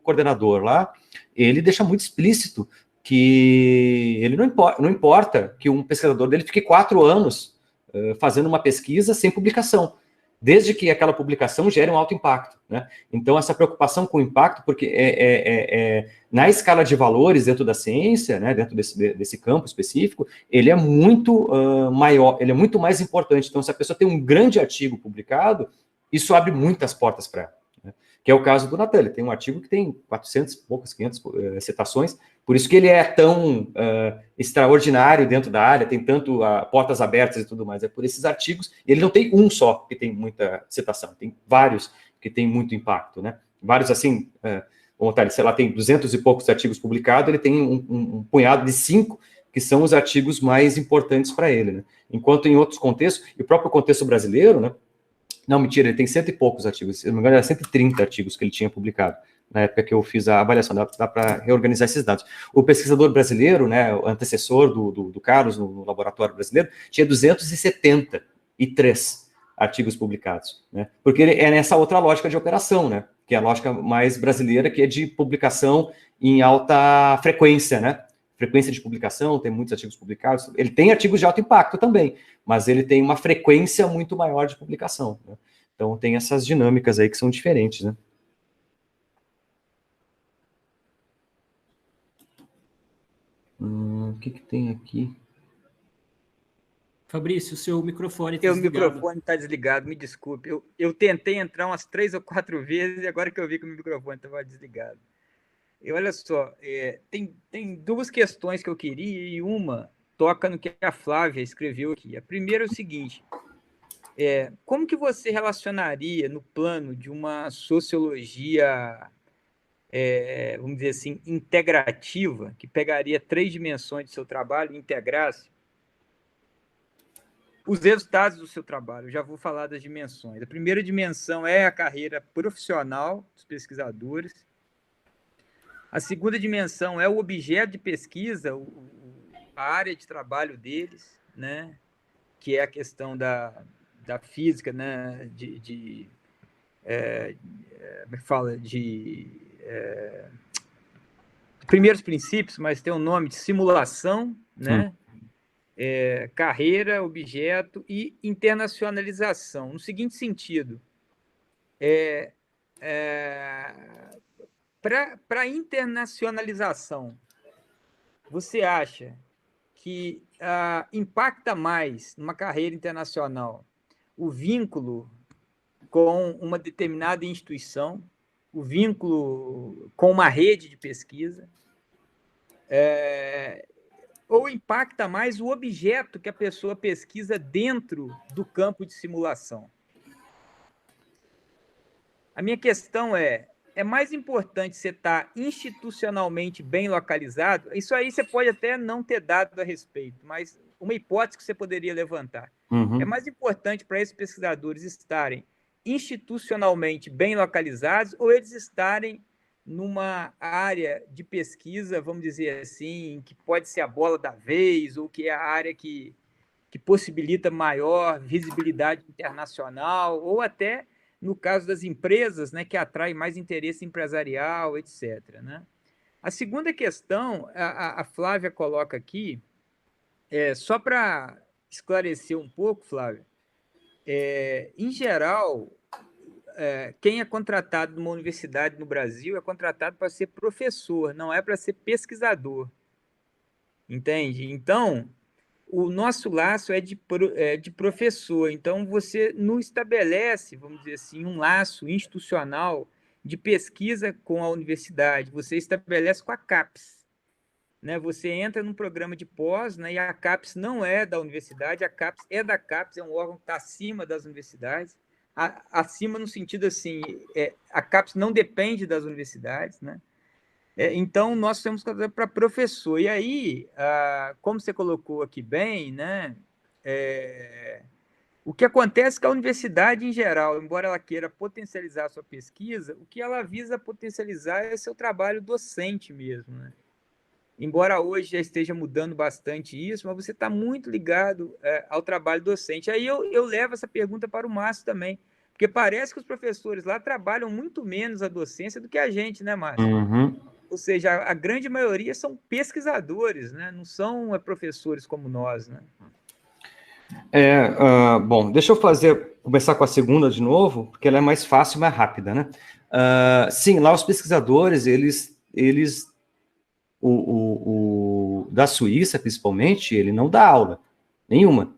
coordenador lá, ele deixa muito explícito que ele não importa que um pesquisador dele fique 4 anos fazendo uma pesquisa sem publicação, desde que aquela publicação gere um alto impacto, né? Então, essa preocupação com o impacto, porque na escala de valores dentro da ciência, né, dentro desse campo específico, ele é muito maior, ele é muito mais importante. Então, se a pessoa tem um grande artigo publicado, isso abre muitas portas para ela, né? Que é o caso do Natan. Ele tem um artigo que tem 400 e poucas, 500 citações, por isso que ele é tão extraordinário dentro da área, tem tanto portas abertas e tudo mais, é por esses artigos. Ele não tem um só que tem muita citação, tem vários que tem muito impacto, né? Vários, assim, sei lá, tem 200 e poucos artigos publicados, ele tem um punhado de 5 que são os artigos mais importantes para ele, né? Enquanto em outros contextos, e o próprio contexto brasileiro, né? Não, mentira, ele tem 100 e poucos artigos, se não me engano, era 130 artigos que ele tinha publicado na época que eu fiz a avaliação, dá para reorganizar esses dados. O pesquisador brasileiro, né, o antecessor do Carlos no laboratório brasileiro, tinha 273 artigos publicados, né, porque ele é nessa outra lógica de operação, né, que é a lógica mais brasileira, que é de publicação em alta frequência, né, frequência de publicação, tem muitos artigos publicados, ele tem artigos de alto impacto também, mas ele tem uma frequência muito maior de publicação, né? Então, tem essas dinâmicas aí que são diferentes, né? O que tem aqui? Fabrício, o seu microfone está desligado. O microfone está desligado, me desculpe. Eu tentei entrar umas 3 ou 4 vezes e agora que eu vi que o microfone estava desligado. E olha só, tem duas questões que eu queria e uma toca no que a Flávia escreveu aqui. A primeira é o seguinte, como que você relacionaria no plano de uma sociologia, vamos dizer assim, integrativa, que pegaria 3 dimensões do seu trabalho e integrasse os resultados do seu trabalho? Eu já vou falar das dimensões. A primeira dimensão é a carreira profissional dos pesquisadores. A segunda dimensão é o objeto de pesquisa, a área de trabalho deles, né? Que é a questão da física, né? Como é que fala? Primeiros princípios, mas tem um nome de simulação, né? Carreira, objeto e internacionalização. No seguinte sentido, para internacionalização, você acha que impacta mais numa carreira internacional o vínculo com uma determinada instituição, o vínculo com uma rede de pesquisa, ou impacta mais o objeto que a pessoa pesquisa dentro do campo de simulação? A minha questão é mais importante você estar institucionalmente bem localizado? Isso aí você pode até não ter dado a respeito, mas uma hipótese que você poderia levantar. É mais importante para esses pesquisadores estarem institucionalmente bem localizados ou eles estarem numa área de pesquisa, vamos dizer assim, que pode ser a bola da vez ou que é a área que possibilita maior visibilidade internacional ou até no caso das empresas, né, que atrai mais interesse empresarial, etc. Né? A segunda questão, a Flávia coloca aqui, só para esclarecer um pouco, Flávia, em geral, quem é contratado numa universidade no Brasil é contratado para ser professor, não é para ser pesquisador. Entende? Então, o nosso laço é de professor, então você não estabelece, vamos dizer assim, um laço institucional de pesquisa com a universidade, você estabelece com a CAPES. Né? Você entra num programa de pós, né? E a CAPES não é da universidade, a CAPES é da CAPES, é um órgão que está acima das universidades, acima no sentido assim, a CAPES não depende das universidades, né? Então, nós temos que fazer para professor. E aí, como você colocou aqui bem, né, o que acontece é que a universidade, em geral, embora ela queira potencializar a sua pesquisa, o que ela visa potencializar é seu trabalho docente mesmo. Né? Embora hoje já esteja mudando bastante isso, mas você está muito ligado ao trabalho docente. Aí eu levo essa pergunta para o Márcio também, porque parece que os professores lá trabalham muito menos a docência do que a gente, né, Márcio? Ou seja, a grande maioria são pesquisadores, né? Não são professores como nós, né? Bom, deixa eu começar com a segunda de novo, porque ela é mais fácil e mais rápida, né? Sim, lá os pesquisadores, da Suíça, principalmente, ele não dá aula, nenhuma,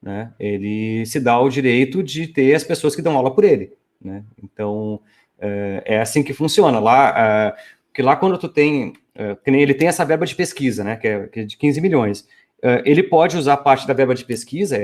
né? Ele se dá o direito de ter as pessoas que dão aula por ele, né? Então, é assim que funciona. Lá, porque lá quando tu tem, que nem ele tem essa verba de pesquisa, né, que é de 15 milhões, ele pode usar parte da verba de pesquisa,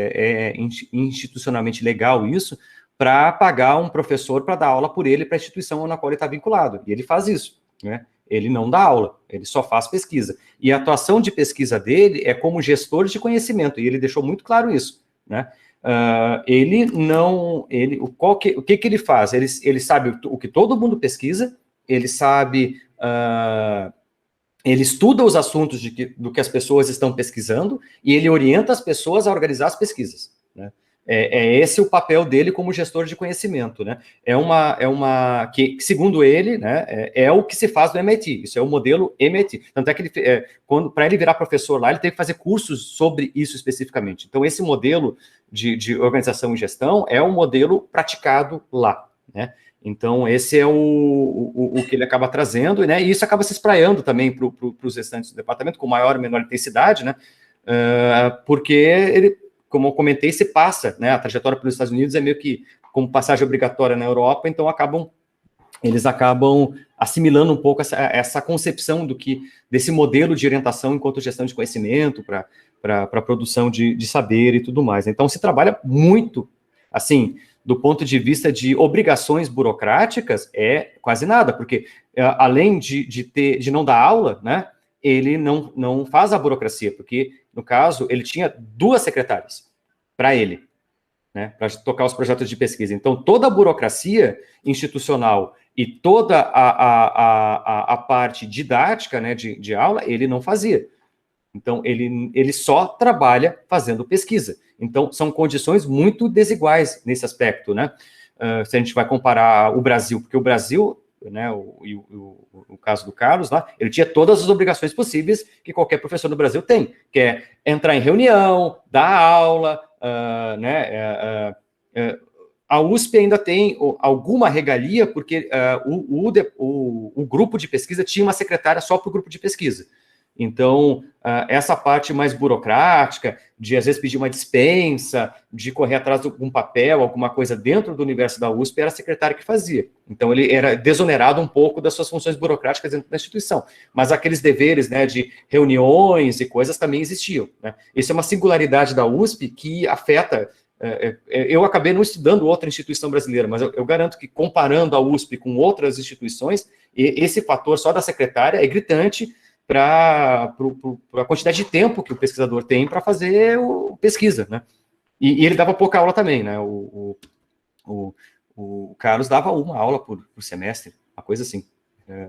institucionalmente legal isso, para pagar um professor para dar aula por ele para a instituição na qual ele está vinculado, e ele faz isso, né? Ele não dá aula, ele só faz pesquisa. E a atuação de pesquisa dele é como gestor de conhecimento, e ele deixou muito claro isso, né? O que ele faz? Ele sabe o que todo mundo pesquisa, ele sabe, ele estuda os assuntos do que as pessoas estão pesquisando, e ele orienta as pessoas a organizar as pesquisas, né? É esse o papel dele como gestor de conhecimento, né? Que, segundo ele, né, é o que se faz no MIT. Isso é o modelo MIT. Tanto é que para ele virar professor lá, ele teve que fazer cursos sobre isso especificamente. Então, esse modelo de organização e gestão é um modelo praticado lá, né? Então, esse é o que ele acaba trazendo, né? E isso acaba se espraiando também para os restantes do departamento, com maior ou menor intensidade, né? Porque ele, como eu comentei, se passa, né? A trajetória pelos Estados Unidos é meio que como passagem obrigatória na Europa, então eles acabam assimilando um pouco essa concepção desse modelo de orientação enquanto gestão de conhecimento para a produção de saber e tudo mais. Então, se trabalha muito, assim, do ponto de vista de obrigações burocráticas, é quase nada, porque além de não dar aula, né, ele não faz a burocracia, porque, no caso, ele tinha 2 secretárias para ele, né, para tocar os projetos de pesquisa. Então, toda a burocracia institucional e toda a parte didática, né, de aula, ele não fazia. Então, ele só trabalha fazendo pesquisa. Então, são condições muito desiguais nesse aspecto, né? Se a gente vai comparar o Brasil, porque o Brasil, né, o caso do Carlos lá, ele tinha todas as obrigações possíveis que qualquer professor no Brasil tem, que é entrar em reunião, dar aula, né? A USP ainda tem alguma regalia, porque o grupo de pesquisa tinha uma secretária só para o grupo de pesquisa. Então, essa parte mais burocrática, de às vezes pedir uma dispensa, de correr atrás de algum papel, alguma coisa dentro do universo da USP, era a secretária que fazia. Então, ele era desonerado um pouco das suas funções burocráticas dentro da instituição. Mas aqueles deveres, né, de reuniões e coisas também existiam, né? Isso é uma singularidade da USP que afeta... eu acabei não estudando outra instituição brasileira, mas eu garanto que, comparando a USP com outras instituições, esse fator só da secretária é gritante para a quantidade de tempo que o pesquisador tem para fazer pesquisa, né? E ele dava pouca aula também, né? O Carlos dava uma aula por semestre, uma coisa assim.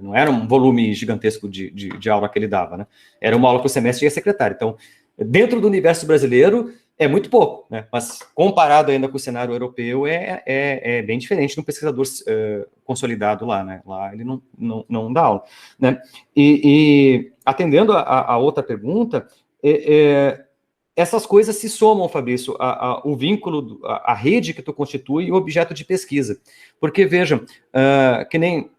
Não era um volume gigantesco de aula que ele dava, né? Era uma aula por semestre e a secretária. Então, dentro do universo brasileiro, é muito pouco, né? Mas comparado ainda com o cenário europeu, é bem diferente de um pesquisador consolidado lá, né? Lá ele não dá aula, né? E atendendo a outra pergunta, essas coisas se somam, Fabrício, o vínculo, a rede que tu constitui e o objeto de pesquisa. Porque, vejam, que nem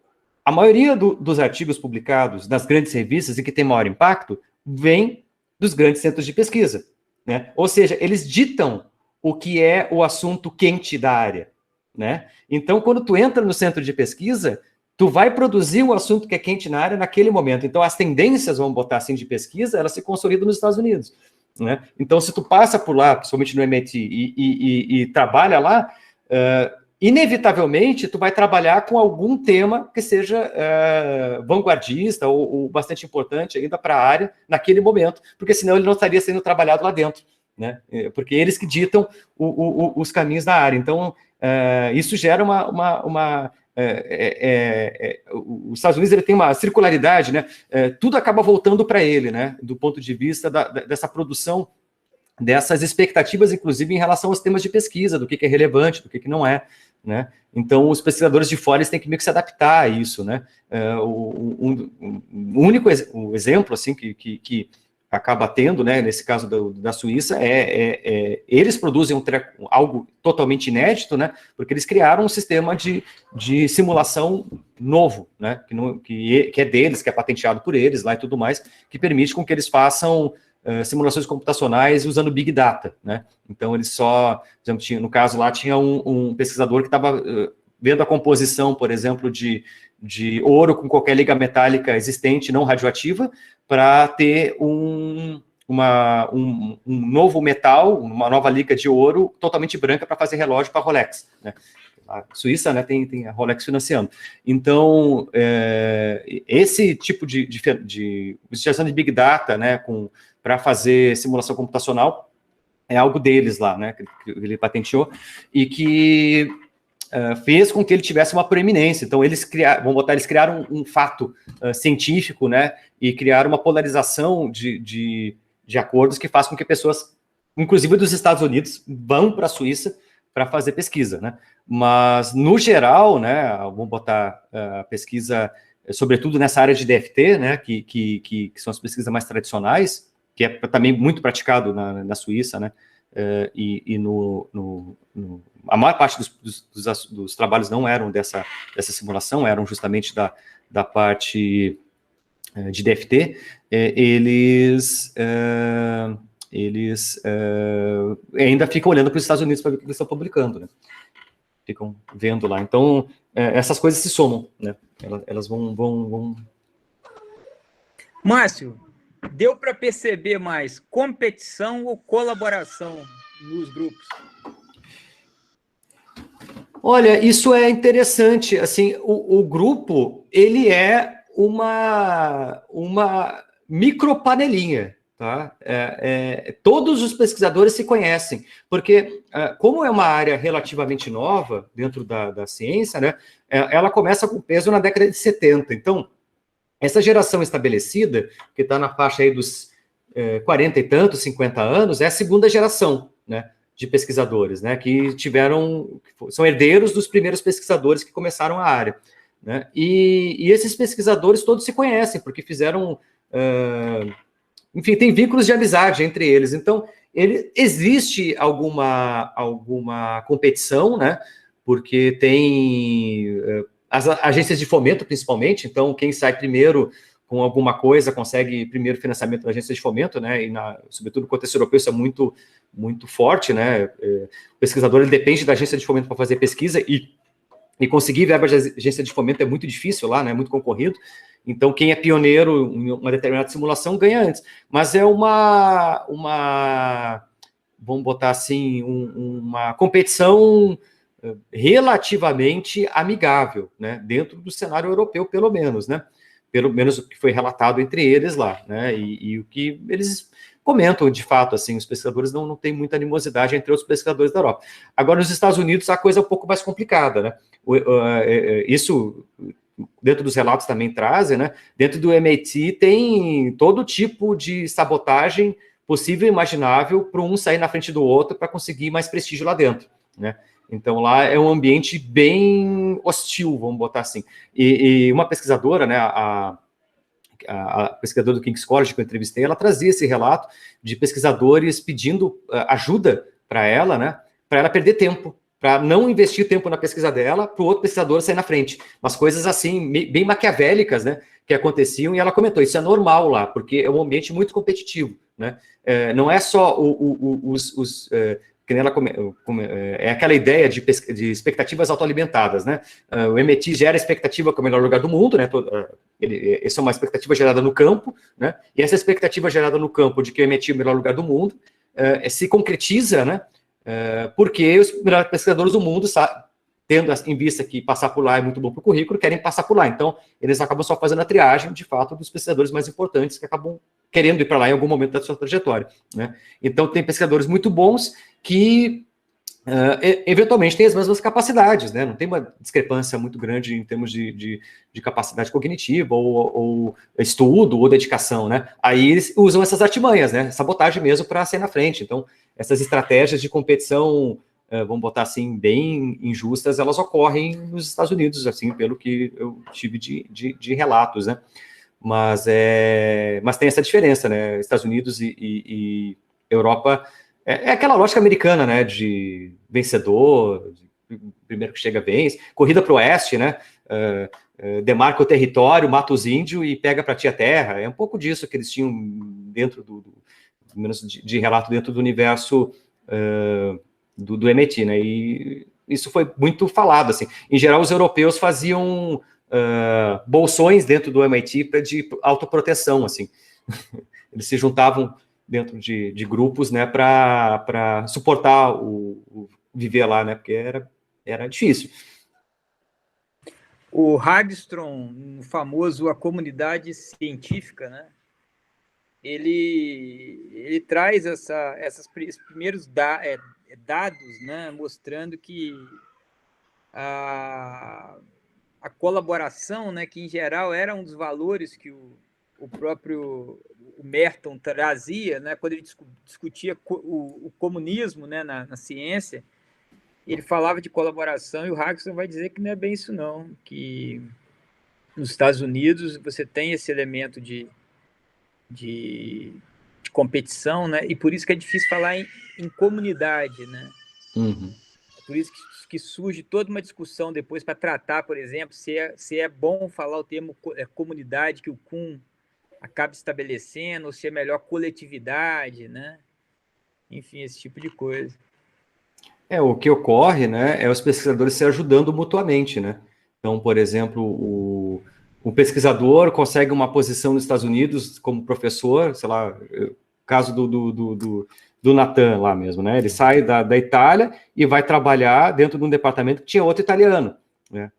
a maioria dos artigos publicados nas grandes revistas e que tem maior impacto, vem dos grandes centros de pesquisa, né? Ou seja, eles ditam o que é o assunto quente da área, né? Então, quando tu entra no centro de pesquisa, tu vai produzir um assunto que é quente na área naquele momento. Então, as tendências, vamos botar assim, de pesquisa, elas se consolidam nos Estados Unidos, né? Então, se tu passa por lá, principalmente no MIT, e trabalha lá, inevitavelmente, tu vai trabalhar com algum tema que seja vanguardista ou bastante importante ainda para a área naquele momento, porque senão ele não estaria sendo trabalhado lá dentro, né? Porque eles que ditam os caminhos da área. Então, isso gera os Estados Unidos ele tem uma circularidade, né? Tudo acaba voltando para ele, né? Do ponto de vista dessa produção, dessas expectativas, inclusive, em relação aos temas de pesquisa, do que é relevante, do que não é, né? Então, os pesquisadores de fora eles têm que meio que se adaptar a isso, né? O único exemplo, assim, que acaba tendo, né, nesse caso da Suíça, eles produzem algo totalmente inédito, né? Porque eles criaram um sistema de simulação novo, né? Que é deles, que é patenteado por eles lá e tudo mais, que permite com que eles façam simulações computacionais usando Big Data, né? Então, eles só, por exemplo, no caso lá, tinha um pesquisador que estava vendo a composição, por exemplo, de ouro com qualquer liga metálica existente, não radioativa, para ter um novo metal, uma nova liga de ouro totalmente branca para fazer relógio para a Rolex, né? A Suíça, né, tem a Rolex financiando. Então, esse tipo de utilização de Big Data, né, para fazer simulação computacional, é algo deles lá, né, que ele patenteou, e que fez com que ele tivesse uma proeminência. Então, eles criaram um fato científico, né, e criaram uma polarização de acordos que faz com que pessoas inclusive dos Estados Unidos, vão para a Suíça para fazer pesquisa, né? Mas, no geral, né, vamos botar a pesquisa, sobretudo nessa área de DFT, né, que são as pesquisas mais tradicionais, que é também muito praticado na Suíça, né, e a maior parte dos trabalhos não eram dessa simulação, eram justamente da parte de DFT, eles ainda ficam olhando para os Estados Unidos para ver o que eles estão publicando, né? Ficam vendo lá. Então, essas coisas se somam, né? Elas vão... Márcio, deu para perceber mais competição ou colaboração nos grupos? Olha, isso é interessante. Assim, o grupo, ele é uma micropanelinha, tá? Todos os pesquisadores se conhecem, porque como é uma área relativamente nova dentro da ciência, né? Ela começa com peso na década de 70. Então, essa geração estabelecida, que está na faixa aí dos 40 e tantos, 50 anos, é a segunda geração, né, de pesquisadores, né, que são herdeiros dos primeiros pesquisadores que começaram a área, né, e esses pesquisadores todos se conhecem, porque fizeram, enfim, tem vínculos de amizade entre eles, então existe alguma competição, né, porque tem as agências de fomento, principalmente, então quem sai primeiro com alguma coisa consegue primeiro financiamento da agência de fomento, né, e sobretudo no contexto europeu isso é muito, muito forte, né, o pesquisador ele depende da agência de fomento para fazer pesquisa e conseguir verba de agência de fomento é muito difícil lá, né, é muito concorrido, então quem é pioneiro em uma determinada simulação ganha antes, mas é vamos botar assim, uma competição relativamente amigável, né, dentro do cenário europeu, pelo menos o que foi relatado entre eles lá, né, e o que eles comentam, de fato, assim, os pesquisadores não têm muita animosidade entre os pesquisadores da Europa. Agora, nos Estados Unidos, a coisa é um pouco mais complicada, né, isso, dentro dos relatos também trazem, né, dentro do MIT tem todo tipo de sabotagem possível e imaginável para um sair na frente do outro para conseguir mais prestígio lá dentro, né. Então, lá é um ambiente bem hostil, vamos botar assim. E uma pesquisadora, né, a pesquisadora do King's College que eu entrevistei, ela trazia esse relato de pesquisadores pedindo ajuda para ela, né, para ela perder tempo, para não investir tempo na pesquisa dela, para o outro pesquisador sair na frente. Umas coisas assim, bem maquiavélicas, né, que aconteciam, e ela comentou, isso é normal lá, porque é um ambiente muito competitivo, né, não é só que ela é aquela ideia de expectativas autoalimentadas, né? O MIT gera expectativa que é o melhor lugar do mundo, né? Essa é uma expectativa gerada no campo, né? E essa expectativa gerada no campo de que o MIT é o melhor lugar do mundo se concretiza, né? Porque os melhores pesquisadores do mundo, tendo em vista que passar por lá é muito bom para o currículo, querem passar por lá. Então, eles acabam só fazendo a triagem, de fato, dos pesquisadores mais importantes que acabam querendo ir para lá em algum momento da sua trajetória, né? Então, tem pesquisadores muito bons que, eventualmente, têm as mesmas capacidades, né? Não tem uma discrepância muito grande em termos de capacidade cognitiva, ou estudo, ou dedicação, né? Aí eles usam essas artimanhas, né? Sabotagem mesmo para sair na frente. Então, essas estratégias de competição, vamos botar assim, bem injustas, elas ocorrem nos Estados Unidos, assim, pelo que eu tive de relatos, né? Mas tem essa diferença, né? Estados Unidos e Europa é aquela lógica americana, né? De vencedor, primeiro que chega vence, corrida para o oeste, né? Demarca o território, mata os índios e pega para ti a terra. É um pouco disso que eles tinham dentro menos de relato dentro do universo do MIT, né? E isso foi muito falado, assim. Em geral, os europeus faziam bolsões dentro do MIT de autoproteção, assim. Eles se juntavam dentro de grupos, né, para suportar o viver lá, né, porque era difícil. O Hagstrom, no famoso A Comunidade Científica, né, ele traz esses primeiros dados, né, mostrando que a colaboração, né, que em geral era um dos valores que o próprio o Merton trazia, né, quando ele discutia o comunismo, né, na ciência, ele falava de colaboração, e o Huxley vai dizer que não é bem isso não, que nos Estados Unidos você tem esse elemento de competição, né, e por isso que é difícil falar em comunidade, né? Uhum. Por isso que surge toda uma discussão depois para tratar, por exemplo, se é bom falar o termo comunidade, que o Kuhn acaba estabelecendo, ou se é melhor coletividade, né? Enfim, esse tipo de coisa. O que ocorre, né, é os pesquisadores se ajudando mutuamente, né? Então, por exemplo, o pesquisador consegue uma posição nos Estados Unidos como professor, sei lá, caso do Natan lá mesmo, né? Ele sai da Itália e vai trabalhar dentro de um departamento que tinha outro italiano, né?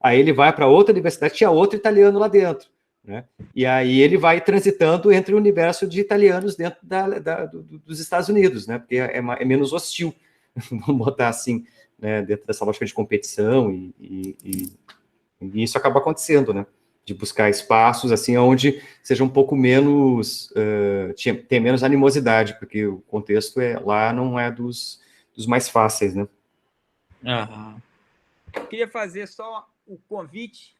Aí ele vai para outra universidade, tinha outro italiano lá dentro, né? E aí ele vai transitando entre o universo de italianos dentro dos Estados Unidos, né? Porque é menos hostil, vamos botar assim, né? Dentro dessa lógica de competição e isso acaba acontecendo, né? De buscar espaços assim onde seja um pouco menos tem menos animosidade, porque o contexto lá não é dos mais fáceis, né? Uhum. Eu queria fazer só o convite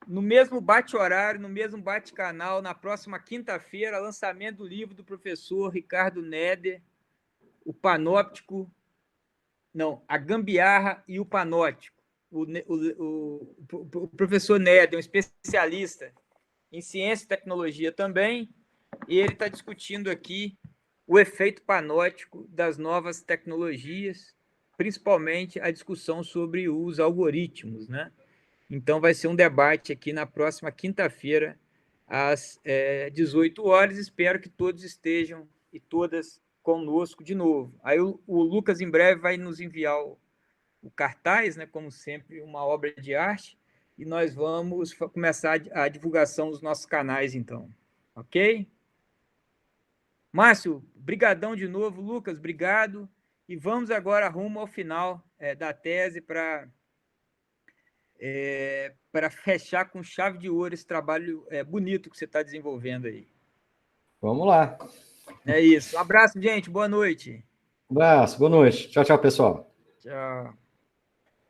no mesmo bate-horário, no mesmo bate-canal, na próxima quinta-feira, lançamento do livro do professor Ricardo Neder, o Panóptico, não, a Gambiarra e o Panóptico. O professor Neder, um especialista em ciência e tecnologia também, e ele está discutindo aqui o efeito panóptico das novas tecnologias, principalmente a discussão sobre os algoritmos, né? Então, vai ser um debate aqui na próxima quinta-feira, às 18 horas. Espero que todos estejam e todas conosco de novo. Aí o Lucas, em breve, vai nos enviar o cartaz, né, como sempre, uma obra de arte, e nós vamos começar a divulgação dos nossos canais, então. Ok? Márcio, brigadão de novo. Lucas, obrigado. E vamos agora rumo ao final da tese para fechar com chave de ouro esse trabalho bonito que você está desenvolvendo aí. Vamos lá. É isso. Um abraço, gente. Boa noite. Um abraço, boa noite. Tchau, tchau, pessoal. Tchau.